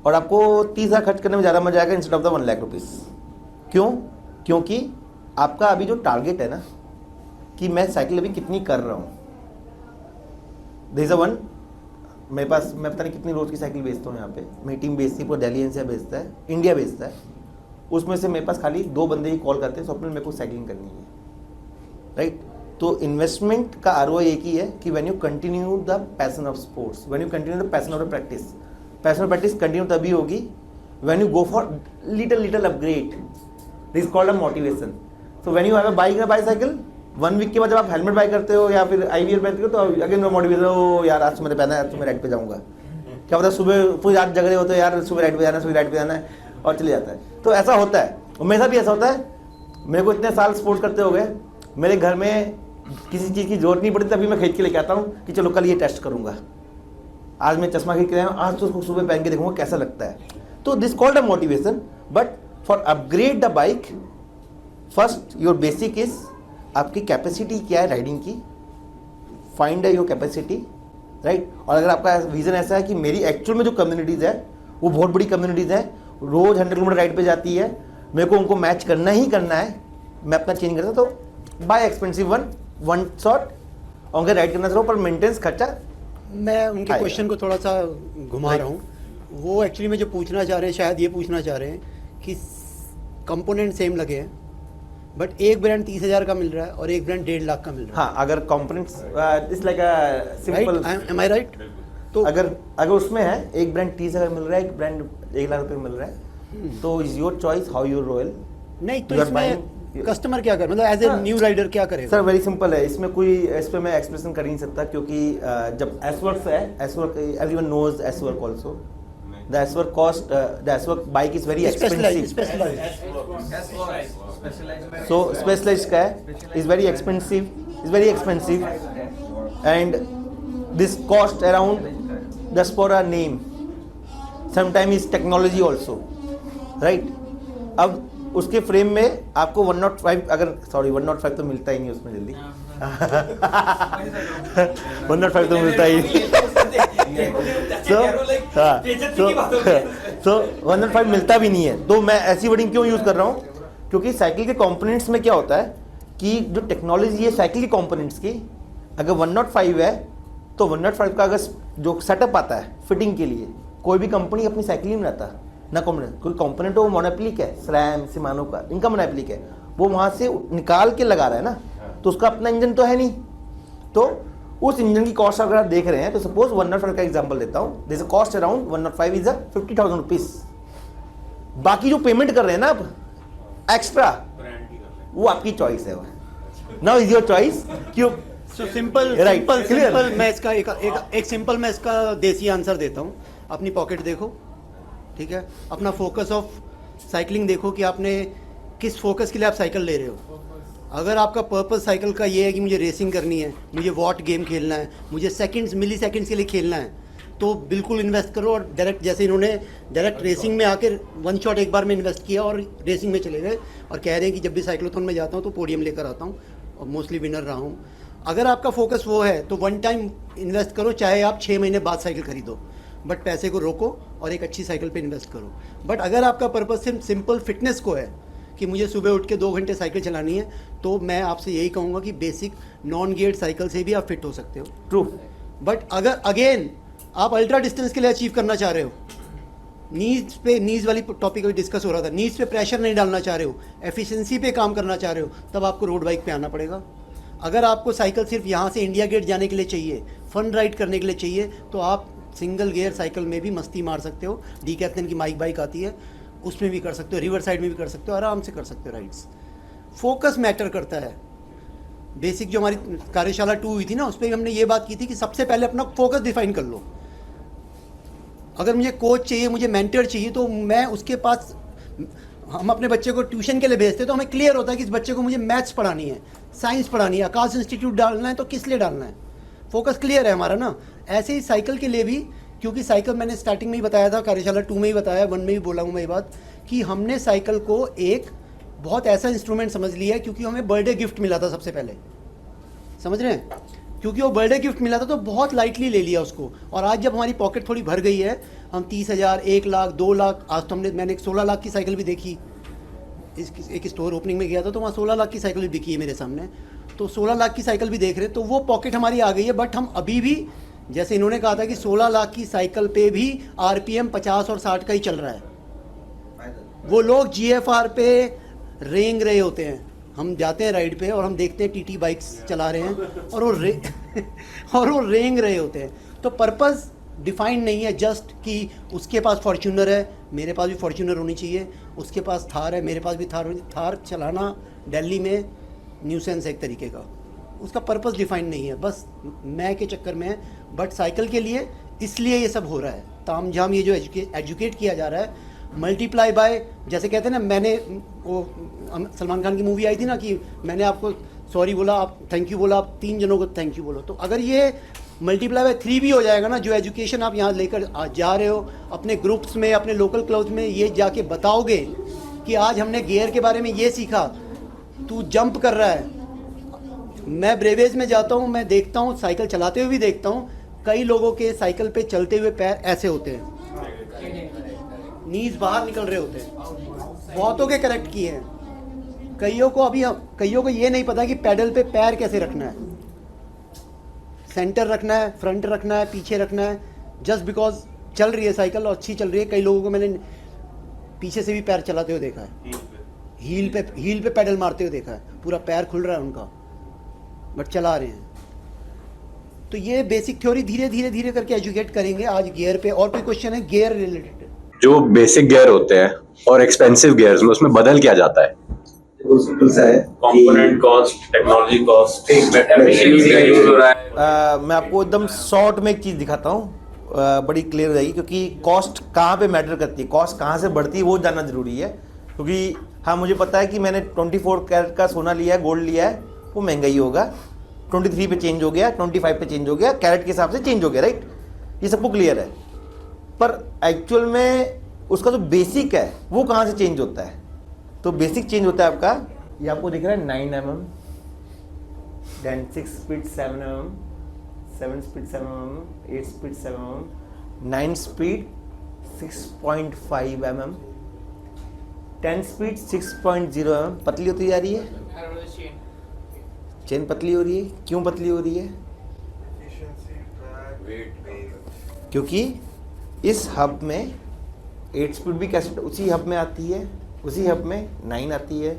और आपको 30,000 खर्च करने में ज़्यादा मजा आएगा instead of the 1 lakh rupees. क्यों? क्योंकि आपका अभी जो टारगेट है ना, कि मैं साइकिल अभी कितनी कर रहा हूँ, देयर इज अ वन, मेरे पास मैं पता नहीं कितनी रोज़ की साइकिल बेचता हूँ यहाँ पे, मेरी टीम बेचती है, पूरा दिल्ली एनसीआर बेचता है, इंडिया बेचता है। उसमें से मेरे पास खाली 2 बंदे ही कॉल करते हैं, स्वप्न मेरे को साइकिलिंग करनी है, राइट? तो इन्वेस्टमेंट का आरओआई एक ही है कि when you continue the passion of sports, when you continue the passion of the practice. Passion of practice continue तभी होगी when you go for little upgrade, this called a motivation. So when you have a bike या bicycle, 1 week के बाद जब आप helmet bye करते हो या फिर आईवीआर पहनते हो, तो अगेन मोटिवेशन, हो यार आज सुबह पहना है, आज मैं राइड पे जाऊंगा। क्या पता सुबह पूरी रात जग रहे हो तो यार सुबह राइड पे जाना है, सुबह राइड पे जाना है, और चले जाता है। तो ऐसा होता है, और मेरे साथ भी ऐसा होता है। मेरे को इतने साल स्पोर्ट्स करते हो गए, मेरे घर में किसी चीज़ की जरूरत नहीं पड़ती, तभी मैं खरीद के लेके आता हूँ कि चलो कल ये टेस्ट करूँगा, आज मैं चश्मा खरीद के आया हूँ, आज तो उसको सुबह पहन के देखूंगा कैसा लगता है। तो this called a motivation. But for upgrade the bike, first your basic is आपकी कैपेसिटी क्या है राइडिंग की, फाइंड योर कैपेसिटी, राइट। और अगर आपका विजन ऐसा है कि मेरी एक्चुअल में जो कम्युनिटीज़ है वो बहुत बड़ी कम्युनिटीज़ है, रोज़ 100 किलोमीटर राइड पे जाती है, मेरे को उनको मैच करना ही करना है, मैं अपना चेंज करता, तो बाय एक्सपेंसिव वन शॉट, और अगर राइड करना चाहो पर मेंटेनेंस खर्चा। मैं उनके क्वेश्चन को थोड़ा सा घुमा रहा हूँ। वो एक्चुअली में जो पूछना चाह रहे हैं, शायद ये पूछना चाह रहे हैं कि कंपोनेंट सेम लगे हैं, बट एक ब्रांड 30,000 का मिल रहा है और एक ब्रांड 1.5 लाख का मिल रहा है। हाँ, अगर components it's like a simple, am I right? तो अगर उसमें है एक ब्रांड 30,000 मिल रहा है, एक ब्रांड 1 लाख रुपए मिल रहा है, तो is your choice how you royal. नहीं तो इसमें कस्टमर क्या करे, मतलब एज ए न्यू राइडर क्या करेगा? सर वेरी सिंपल है, इसमें कोई इस पे मैं एक्सप्रेशन कर ही नहीं सकता, क्योंकि जब एसवर्क है, S Work everyone knows S Work also, the S-Work cost, the S-Work bike is very expensive. So specialized का है, is very expensive, and this cost around just for a name. Sometimes is technology also, right? अब उसके frame में आपको 105, अगर sorry 105 तो मिलता ही नहीं उसमें जल्दी 105 तो मिलता ही तो 105 मिलता भी नहीं है। तो मैं ऐसी वर्डिंग क्यों यूज कर रहा हूँ, क्योंकि साइकिल के कंपोनेंट्स में क्या होता है कि जो टेक्नोलॉजी है साइकिल के कंपोनेंट्स की, अगर 105 है तो 105 का अगर जो सेटअप आता है फिटिंग के लिए, कोई भी कंपनी अपनी साइकिल नहीं बनाता ना कंपोनेंट, कोई कंपोनेंट वो मोनोप्लिक है, SRAM, सिमानो का, इनका मोनोप्लिक है, वो वहाँ से निकाल के लगा रहा है ना, तो उसका अपना इंजन तो है नहीं। तो उस इंजन की कॉस्ट अगर आप देख रहे हैं तो सपोज 105 का एग्जांपल देता हूँ, this cost around 105 is 50,000 rupees. बाकी जो पेमेंट कर रहे हैं ना आप एक्स्ट्रा, वो आपकी चॉइस है। Now is your choice. क्यों? सो सिंपल मैं इसका एक सिंपल मैं इसका देसी आंसर देता हूँ। अपनी पॉकेट देखो, ठीक है, अपना फोकस ऑफ साइकिलिंग देखो कि आपने किस फोकस के लिए आप साइकिल ले रहे हो। अगर आपका पर्पस साइकिल का ये है कि मुझे रेसिंग करनी है, मुझे वॉट गेम खेलना है, मुझे सेकंड्स मिली सेकंड्स के लिए खेलना है, तो बिल्कुल इन्वेस्ट करो। और डायरेक्ट जैसे इन्होंने डायरेक्ट रेसिंग में आकर वन शॉट एक बार में इन्वेस्ट किया और रेसिंग में चले गए और कह रहे हैं कि जब भी साइक्लोथॉन में जाता हूँ तो पोडियम लेकर आता हूँ और मोस्टली विनर रहा हूँ। अगर आपका फोकस वो है तो वन टाइम इन्वेस्ट करो, चाहे आप 6 महीने बाद साइकिल खरीदो, बट पैसे को रोको और एक अच्छी साइकिल पे इन्वेस्ट करो। बट अगर आपका पर्पस सिर्फ सिंपल फिटनेस को है कि मुझे सुबह उठ के 2 घंटे साइकिल चलानी है, तो मैं आपसे यही कहूँगा कि बेसिक नॉन गियर्ड साइकिल से भी आप फिट हो सकते हो। ट्रू। बट अगर अगेन आप अल्ट्रा डिस्टेंस के लिए अचीव करना चाह रहे हो, नीज वाली टॉपिक अभी डिस्कस हो रहा था, नीज पे प्रेशर नहीं डालना चाह रहे हो, एफिशिएंसी पे काम करना चाह रहे हो, तब आपको रोड बाइक पे आना पड़ेगा। अगर आपको साइकिल सिर्फ यहाँ से इंडिया गेट जाने के लिए चाहिए, फन राइड करने के लिए चाहिए, तो आप सिंगल गियर साइकिल में भी मस्ती मार सकते हो। डीकैथलन की माइक बाइक आती है, उसमें भी कर सकते हो, रिवर साइड में भी कर सकते हो, आराम से कर सकते हो राइड्स। फोकस मैटर करता है। बेसिक जो हमारी कार्यशाला 2 हुई थी ना, उस पर हमने ये बात की थी कि सबसे पहले अपना फोकस डिफाइन कर लो। अगर मुझे कोच चाहिए, मुझे मेंटर चाहिए, तो मैं उसके पास, हम अपने बच्चे को ट्यूशन के लिए भेजते तो हमें क्लियर होता है कि इस बच्चे को मुझे मैथ्स पढ़ानी है, साइंस पढ़ानी है, आकाश इंस्टीट्यूट डालना है तो किस लिए डालना है, फोकस क्लियर है हमारा ना। ऐसे ही साइकिल के लिए भी, क्योंकि साइकिल मैंने स्टार्टिंग में ही बताया था, कार्यशाला 2 में ही बताया, 1 में भी बोला हूँ मैं ये बात, कि हमने साइकिल को एक बहुत ऐसा इंस्ट्रूमेंट समझ लिया है, क्योंकि हमें बर्थडे गिफ्ट मिला था सबसे पहले, समझ रहे हैं, क्योंकि वो बर्थडे गिफ्ट मिला था तो बहुत लाइटली ले लिया उसको। और आज जब हमारी पॉकेट थोड़ी भर गई है, हम 30,000, 1 लाख, 2 लाख, आज तो मैंने एक 16 लाख की साइकिल भी देखी, एक स्टोर ओपनिंग में गया था तो वहाँ 16 लाख की साइकिल भी बिकी है मेरे सामने, तो 16 लाख की साइकिल भी देख रहे हैं, तो वो पॉकेट हमारी आ गई है। बट हम अभी भी, जैसे इन्होंने कहा था कि 16 लाख की साइकिल पे भी RPM 50 और 60 का ही चल रहा है। वो लोग GFR पे रेंग रहे होते हैं, हम जाते हैं राइड पे और हम देखते हैं TT बाइक्स चला रहे हैं और वो रेंग रहे होते हैं। तो पर्पस डिफाइंड नहीं है जस्ट कि उसके पास फॉर्च्यूनर है, मेरे पास भी फॉर्च्यूनर होनी चाहिए, उसके पास थार है, मेरे पास भी थार होनी। थार चलाना दिल्ली में न्यूसेंस है एक तरीके का, उसका पर्पस डिफाइंड नहीं है, बस मैं के चक्कर में है। बट साइकिल के लिए इसलिए ये सब हो रहा है, तामझाम ये जो एजुकेट किया जा रहा है, मल्टीप्लाई बाय, जैसे कहते हैं ना, मैंने वो सलमान खान की मूवी आई थी ना कि मैंने आपको सॉरी बोला, आप थैंक यू बोला, आप 3 जनों को थैंक यू बोलो। तो अगर ये मल्टीप्लाई बाय 3 भी हो जाएगा ना, जो एजुकेशन आप यहाँ लेकर जा रहे हो अपने ग्रुप्स में, अपने लोकल क्लब्स में, ये जाके बताओगे कि आज हमने गियर के बारे में ये सीखा, तू जंप कर रहा है। मैं ब्रेवेज में जाता हूँ, मैं देखता हूँ, साइकिल चलाते हुए भी देखता हूँ, कई लोगों के साइकिल पे चलते हुए पैर ऐसे होते हैं, नीज बाहर निकल रहे होते हैं। बहुतों के करेक्ट किए हैं, कईयों को ये नहीं पता कि पैडल पे पैर कैसे रखना है, सेंटर रखना है, फ्रंट रखना है, पीछे रखना है। जस्ट बिकॉज चल रही है साइकिल और अच्छी चल रही है, कई लोगों को मैंने पीछे से भी पैर चलाते हुए देखा है, हील पे पैडल मारते हुए देखा है, पूरा पैर खुल रहा है उनका, बट चला रहे हैं। तो ये बेसिक थ्योरी धीरे धीरे धीरे करके एजुकेट करेंगे आज गियर पे। और कोई क्वेश्चन है गियर रिलेटेड? जो बेसिक गियर होते हैं और एक्सपेंसिव गियर्स में, उसमें बदल क्या जाता है? सिंपल सा है, कंपोनेंट कॉस्ट, टेक्नोलॉजी कॉस्ट, मैं आपको एकदम शॉर्ट में एक चीज़ दिखाता हूँ, बड़ी क्लियर रहेगी, क्योंकि कॉस्ट कहाँ पे मैटर करती है, कॉस्ट कहाँ से बढ़ती है वो जानना जरूरी है। क्योंकि हाँ, मुझे पता है कि मैंने 24 कैरेट का सोना लिया है, गोल्ड लिया है, वो महंगा ही होगा, 23 पे चेंज हो गया, 25 पे चेंज हो गया, कैरेट के हिसाब से चेंज हो गया, राइट, ये सबको क्लियर है। पर एक्चुअल में उसका जो बेसिक है वो कहाँ से चेंज होता है? तो बेसिक चेंज होता है आपका, ये आपको दिख रहा है 9 mm, then 6 speed 7 mm, 7 speed 7 mm, 8 speed 7 mm, 9 speed 6.5 mm, 10 speed 6.0 mm। पतली होती जा रही है, चेन पतली हो रही है। क्यों पतली हो रही है? क्योंकि इस हब में 8 स्पीड भी कैसे उसी हब में आती है, उसी हब में 9 आती है,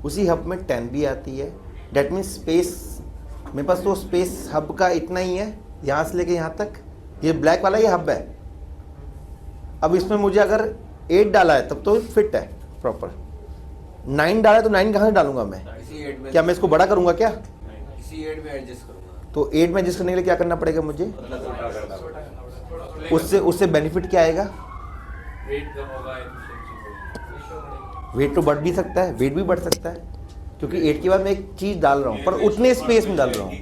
उसी हब में 10 भी आती है। डेट मीन्स स्पेस, मेरे पास तो स्पेस हब का इतना ही है, यहाँ से लेके यहाँ तक। ये ब्लैक वाला ये हब है। अब इसमें मुझे अगर 8 डाला है तब तो फिट है प्रॉपर, 9 डाला है तो 9 कहाँ से डालूंगा मैं? क्या मैं इसको बड़ा करूंगा क्या? इसी 8 में एडजस्ट करूंगा। तो 8 में एडजस्ट करने के लिए क्या करना पड़ेगा मुझे? उससे बेनिफिट क्या आएगा? वेट कम होगा, वेट तो बढ़ भी सकता है, वेट भी बढ़ सकता है, क्योंकि 8 के बाद मैं एक चीज़ डाल रहा हूँ, पर उतने स्पेस में डाल रहा हूँ।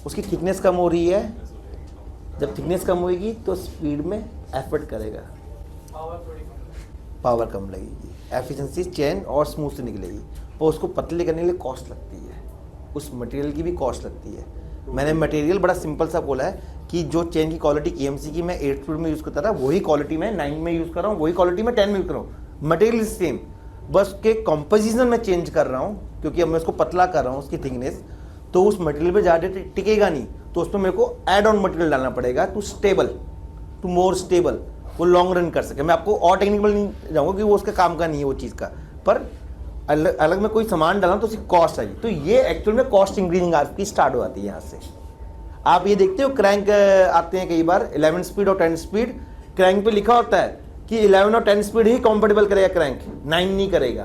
उसकी थिकनेस कम हो रही है, जब थिकनेस कम होगी तो स्पीड में एफर्ट करेगा, पावर कम लगेगी, एफिशिएंसी चेन और स्मूथ से निकलेगी। और उसको पतले करने के लिए कॉस्ट लगती है, उस मटेरियल की भी कॉस्ट लगती है। मैंने मटेरियल बड़ा सिंपल सा बोला है कि जो चेन की क्वालिटी EMC की मैं 8 स्पीड में यूज़ करता था, वही क्वालिटी मैं 9 में यूज़ कर रहा हूँ, वही क्वालिटी मैं 10 में यूज़ कर रहा हूँ। मटेरियल सेम, बस के कॉम्पोजिशन में चेंज कर रहा हूँ, क्योंकि अब मैं उसको पतला कर रहा हूँ, उसकी थिकनेस, तो उस मटेरियल पे ज़्यादा टिकेगा नहीं, तो उसमें मेरे को ऐड ऑन मटेरियल डालना पड़ेगा to stable, to more stable, वो लॉन्ग रन कर सके। मैं आपको और टेक्निकल नहीं जाऊँगा कि वो उसका काम का नहीं है वो चीज़ का, पर अलग में कोई सामान डालना तो उसकी कॉस्ट आई। तो ये एक्चुअल में कॉस्ट इंक्रीजिंग आपकी स्टार्ट हो जाती है यहाँ से। आप ये देखते हो क्रैंक आते हैं कई बार 11 स्पीड और 10 स्पीड, क्रैंक पे लिखा होता है कि 11 और 10 स्पीड ही कंपेटेबल करेगा क्रैंक, 9 नहीं करेगा।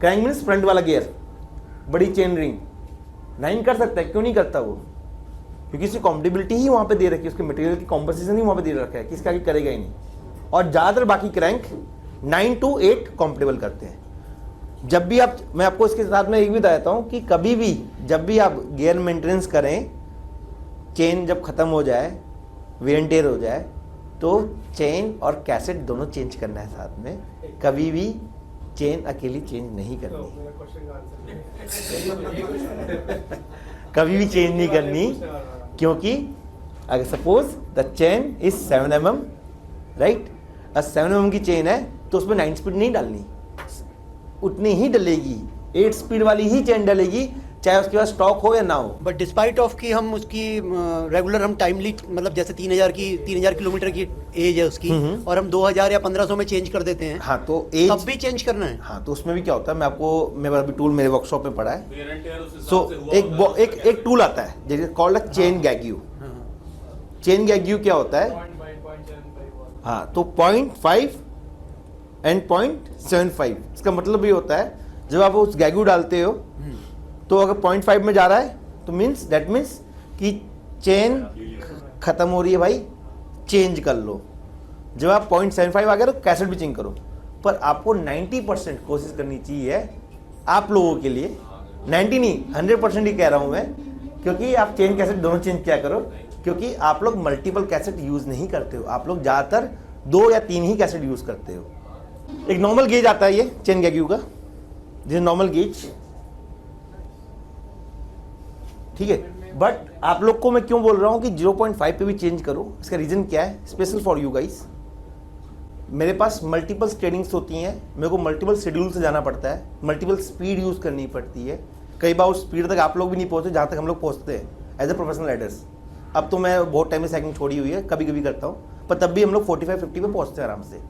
क्रैंक मीन्स फ्रंट वाला गियर, बड़ी चेन रिंग 9 कर सकता है, क्यों नहीं करता वो? क्योंकि उसकी कॉम्पेटेबिलिटी ही वहाँ पे दे रखी है, उसके मटेरियल की कॉम्पोजिशन ही वहाँ पे दे रखा है कि इसका आगे करेगा ही नहीं। और ज़्यादातर बाकी क्रैंक 9 to 8 कंपेटेबल करते हैं। जब भी आप, मैं आपको इसके साथ में एक भी बताता हूँ कि कभी भी जब भी आप गियर मेंटेनेंस करें, चेन जब ख़त्म हो जाए, वेयर एंड टेयर हो जाए, तो चेन और कैसेट दोनों चेंज करना है साथ में। कभी भी चेन अकेली चेंज नहीं करनी, कभी भी चेंज नहीं करनी, क्योंकि अगर suppose the chain is 7 mm, right, 7 mm की चेन है तो उसमें 9 स्पीड नहीं डालनी, उतनी ही डलेगी, 8 स्पीड वाली ही चेन डलेगी, चाहे उसके पास स्टॉक हो या ना हो। बट डिस्पाइट ऑफ कि हम उसकी रेगुलर हम टाइमली, मतलब जैसे 3000 किलोमीटर की एज है उसकी, और हम 2000 या 1500 में चेंज कर देते हैं। हाँ, तो एज तब भी चेंज करना है। हाँ, तो उसमें भी क्या होता है, मैं आपको, मेरा अभी टूल मेरे वर्कशॉप में पड़ा है। सो एक टूल आता है जैसे कॉल्ड चेन गैग्यू। चेन गैग्यू क्या होता है? हाँ, तो 0.5 एंड 0.75, इसका मतलब ये होता है जब आप उस गैग्यू डालते हो तो अगर 0.5 में जा रहा है तो दैट मीन्स कि चेन खत्म हो रही है भाई, चेंज कर लो। जब आप 0.75 आ गया तो कैसेट भी चेंज करो, पर आपको 90% कोशिश करनी चाहिए आप लोगों के लिए, 90 नहीं 100% ही कह रहा हूँ मैं, क्योंकि आप चेन कैसेट दोनों चेंज किया करो, क्योंकि आप लोग मल्टीपल कैसेट यूज़ नहीं करते हो, आप लोग ज़्यादातर 2 या 3 ही कैसेट यूज़ करते हो। एक नॉर्मल गेज आता है ये चेन गैग्यू का, दिस नॉर्मल गेज, ठीक है। बट आप लोग को मैं क्यों बोल रहा हूँ कि 0.5 पे भी चेंज करो, इसका रीज़न क्या है, स्पेशल फॉर यू गाइस। मेरे पास मल्टीपल ट्रेनिंग्स होती हैं, मेरे को मल्टीपल शेड्यूल से जाना पड़ता है, मल्टीपल स्पीड यूज़ करनी पड़ती है, कई बार उस स्पीड तक आप लोग भी नहीं पहुँचते जहाँ तक हम लोग पहुँचते हैं एज ए प्रोफेशनल राइडर्स। अब तो मैं बहुत टाइम में साइकिलिंग छोड़ी हुई है, कभी कभी करता हूँ, पर तब भी हम लोग 45-50 पे पहुँचते हैं आराम से।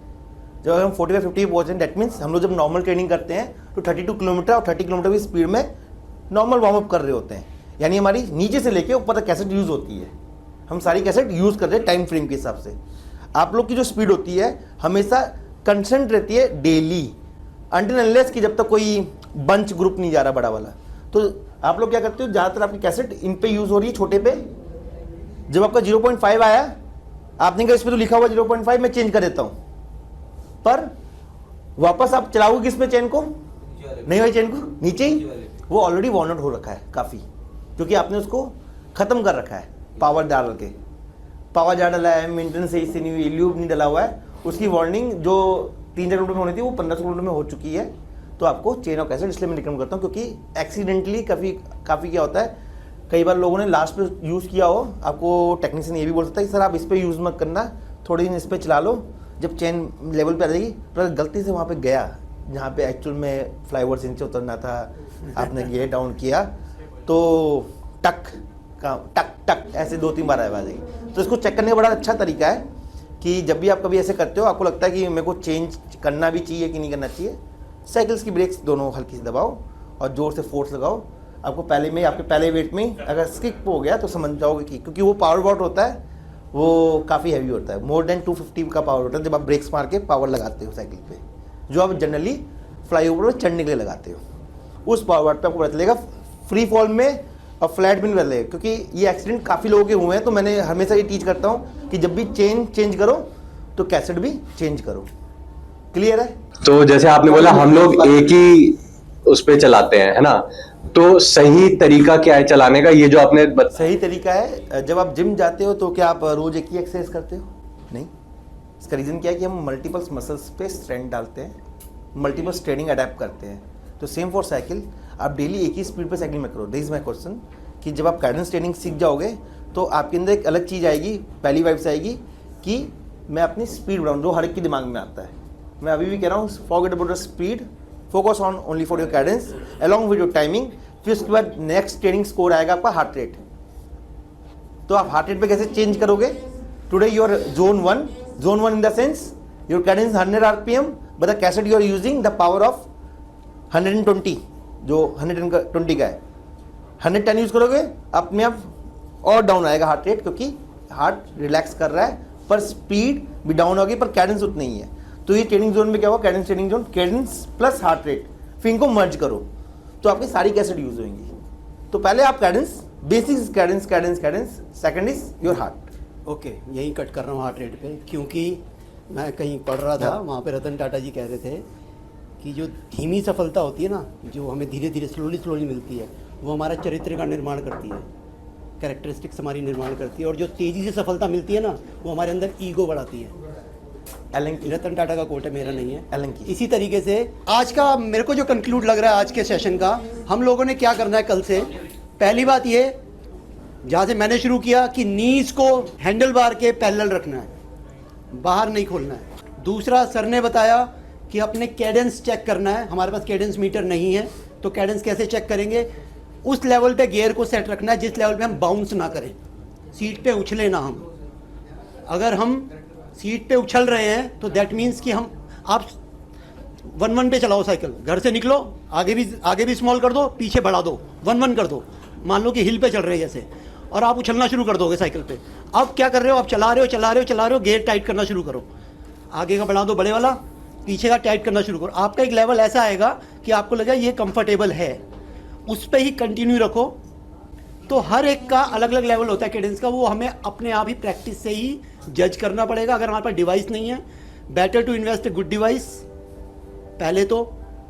जब हम 45-50 पे पहुँचते हैं, डेट मीन्स हम लोग जब नॉर्मल ट्रेनिंग करते हैं तो 32 किलोमीटर और 30 किलोमीटर की स्पीड में नॉर्मल वार्म अप कर रहे होते हैं, यानी हमारी नीचे से लेके ऊपर तक कैसेट यूज़ होती है, हम सारी कैसेट यूज़ कर रहे हैं टाइम फ्रेम के हिसाब से। आप लोग की जो स्पीड होती है हमेशा कंस्टेंट रहती है डेली, अनटिल अनलेस कि जब तक कोई बंच ग्रुप नहीं जा रहा बड़ा वाला। तो आप लोग क्या करते हो, ज़्यादातर आपकी कैसेट इन पे यूज़ हो रही है, छोटे पे। जब आपका 0.5 आया, आपने कहा इस पर तो लिखा हुआ 0.5 मैं चेंज कर देता हूँ, पर वापस आप चलाओगे किस पे चेन को, नहीं भाई चेन को नीचे ही, वो ऑलरेडी वॉर्न आउट हो रखा है काफ़ी, क्योंकि आपने उसको ख़त्म कर रखा है पावर डाल के, पावर ज़्यादा डला है, मेंटेनेंस सही से नहीं हुई, ल्यूब नहीं डला हुआ है, उसकी वार्निंग जो 3-4 किलोमीटर में होनी थी वो 15 किलोमीटर में हो चुकी है। तो आपको चेन ऑफ कैसेट इसलिए मैं रिकमेंड करता हूँ, क्योंकि एक्सीडेंटली काफ़ी क्या होता है, कई बार लोगों ने लास्ट पे यूज़ किया हो, आपको टेक्नीशियन ये भी बोल सकता है कि सर आप इस पर यूज़ मत करना, थोड़े दिन इस पर चला लो, जब चेन लेवल पे आ जाएगी, पर गलती से वहाँ पे गया जहाँ पे एक्चुअल में फ्लाईओवर से नीचे उतरना था, आपने गियर डाउन किया तो टक टक टक ऐसे 2-3 बार आवाज़ आएगी। तो इसको चेक करने का बड़ा अच्छा तरीका है कि जब भी आप कभी ऐसे करते हो, आपको लगता है कि मेरे को चेंज करना भी चाहिए कि नहीं करना चाहिए, साइकिल्स की ब्रेक्स दोनों हल्की से दबाओ और ज़ोर से फोर्स लगाओ। आपको पहले में, आपके पहले वेट में अगर स्किप हो गया तो समझ जाओगे कि, क्योंकि वो पावर वॉट होता है वो काफ़ी हैवी होता है, मोर देन 250 का पावर होता है जब आप ब्रेक्स मार के पावर लगाते हो साइकिल पे, जो आप जनरली फ्लाईओवर पर चढ़ने के लिए लगाते हो। उस पावर वॉट पे आपको पता चलेगा, फ्री फॉल में और फ्लैट में नहीं बदलेगा, क्योंकि ये एक्सीडेंट काफ़ी लोगों के हुए हैं। तो मैंने हमेशा ये टीच करता हूँ कि जब भी चेन चेंज करो तो कैसेट भी चेंज करो। क्लियर है? तो जैसे आपने बोला हम लोग एक ही उस पे चलाते हैं, है ना, तो सही तरीका क्या है चलाने का, ये जो आपने सही तरीका है, जब आप जिम जाते हो तो क्या आप रोज एक ही एक्सरसाइज करते हो? नहीं। इसका रीज़न क्या है कि हम मल्टीपल मसल्स पे स्ट्रेंथ डालते हैं, मल्टीपल स्ट्रेनिंग अडेप्ट करते हैं। तो सेम फॉर साइकिल, आप डेली एक ही स्पीड पे साइकिल में करो। दिस इज माई क्वेश्चन कि जब आप गाइडेंस ट्रेनिंग सीख जाओगे तो आपके अंदर एक अलग चीज़ आएगी, पहली वाइब्स आएगी कि मैं अपनी स्पीड बढ़ाऊँ, जो हर एक के दिमाग में आता है। मैं अभी भी कह रहा हूँ, forget about the speed, focus on only for your guidance along with your timing. फिर उसके बाद नेक्स्ट ट्रेनिंग स्कोर आएगा आपका हार्ट रेट। तो आप हार्ट रेट पे कैसे चेंज करोगे? Today your zone 1 in the sense your cadence 100 RPM, but the cassette you are using the power of 120, जो 120 का है। 110 यूज करोगे, अपने आप और डाउन आएगा हार्ट रेट, क्योंकि हार्ट रिलैक्स कर रहा है, पर स्पीड भी डाउन होगी, पर कैडेंस उतना ही है। तो ये ट्रेनिंग जोन में क्या होगा, Cadence training zone, Cadence plus heart rate, फिर इनको मर्ज करो तो आपकी सारी कैसेट यूज होंगी। तो पहले आप Cadence, basic Cadence Cadence Cadence, second is your heart. Okay, यहीं कट कर रहा हूँ हार्ट रेट पे, क्योंकि मैं कहीं पढ़ रहा था, वहाँ पे रतन टाटा जी कह रहे थे कि जो धीमी सफलता होती है ना, जो हमें धीरे धीरे स्लोली मिलती है, वो हमारा चरित्र का निर्माण करती है, कैरेक्टरिस्टिक्स हमारी निर्माण करती है। और जो तेज़ी से सफलता मिलती है ना, वो हमारे अंदर ईगो बढ़ाती है। एलन की, रतन टाटा का कोट है, मेरा नहीं है, एलन की। इसी तरीके से आज का मेरे को जो कंक्लूड लग रहा है आज के सेशन का, हम लोगों ने क्या करना है कल से, पहली बात ये जहाँ से मैंने शुरू किया कि नीज को हैंडल बार के पैरेलल रखना है, बाहर नहीं खोलना है। दूसरा, सर ने बताया कि अपने कैडेंस चेक करना है। हमारे पास कैडेंस मीटर नहीं है, तो कैडेंस कैसे चेक करेंगे? उस लेवल पे गियर को सेट रखना है जिस लेवल पे हम बाउंस ना करें, सीट पे उछले ना हम। अगर हम सीट पे उछल रहे हैं तो दैट मीन्स कि हम, आप 1-1 पे चलाओ साइकिल, घर से निकलो, आगे भी स्मॉल कर दो, पीछे बढ़ा दो, 1-1 कर दो। मान लो कि हिल पे चल रहे हैं जैसे, और आप उछलना शुरू कर दोगे साइकिल पे। अब क्या कर रहे हो, आप चला रहे हो, गियर टाइट करना शुरू करो, आगे का बढ़ा दो बड़े वाला, पीछे का टाइट करना शुरू करो। आपका एक लेवल ऐसा आएगा कि आपको लगा ये कंफर्टेबल है, उस पर ही कंटिन्यू रखो। तो हर एक का अलग अलग लेवल होता है कैडेंस का, वो हमें अपने आप ही प्रैक्टिस से ही जज करना पड़ेगा। अगर हमारे पास डिवाइस नहीं है, better to invest a good device पहले तो,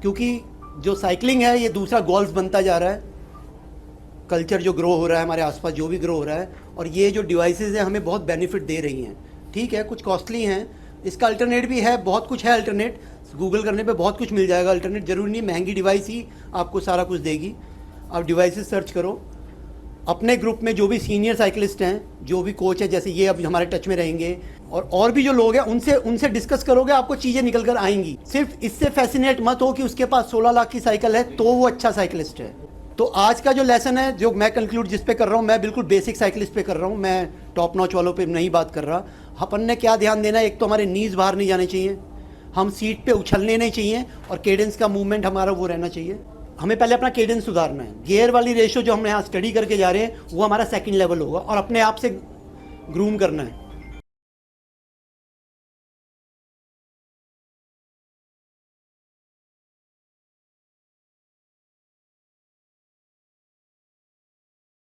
क्योंकि जो साइकिलिंग है ये दूसरा गोल्फ बनता जा रहा है। कल्चर जो ग्रो हो रहा है हमारे आसपास, जो भी ग्रो हो रहा है, और ये जो डिवाइसेस हैं हमें बहुत बेनिफिट दे रही हैं। ठीक है, कुछ कॉस्टली हैं, इसका अल्टरनेट भी है, बहुत कुछ है अल्टरनेट, गूगल करने पे बहुत कुछ मिल जाएगा अल्टरनेट। ज़रूरी नहीं महंगी डिवाइस ही आपको सारा कुछ देगी। आप डिवाइसेस सर्च करो। अपने ग्रुप में जो भी सीनियर साइकिलिस्ट हैं, जो भी कोच है, जैसे ये अब हमारे टच में रहेंगे, और भी जो लोग हैं उनसे डिस्कस करोगे, आपको चीज़ें निकल कर आएंगी। सिर्फ इससे फैसिनेट मत हो कि उसके पास 16 लाख की साइकिल है तो वो अच्छा साइकिलिस्ट है। तो आज का जो लेसन है, जो मैं कंक्लूड जिस पे कर रहा हूँ, मैं बिल्कुल बेसिक साइकिलिस्ट पे कर रहा हूँ, मैं टॉप नॉच वालों पे नहीं बात कर रहा। अपन ने क्या ध्यान देना है, एक तो हमारे नीज बाहर नहीं जाने चाहिए, हम सीट पे उछलने नहीं चाहिए, और केडेंस का मूवमेंट हमारा वो रहना चाहिए। हमें पहले अपना केडेंस सुधारना है। गियर वाली रेशो जो हम यहाँ स्टडी करके जा रहे हैं वो हमारा सेकंड लेवल होगा, और अपने आप से ग्रूम करना है।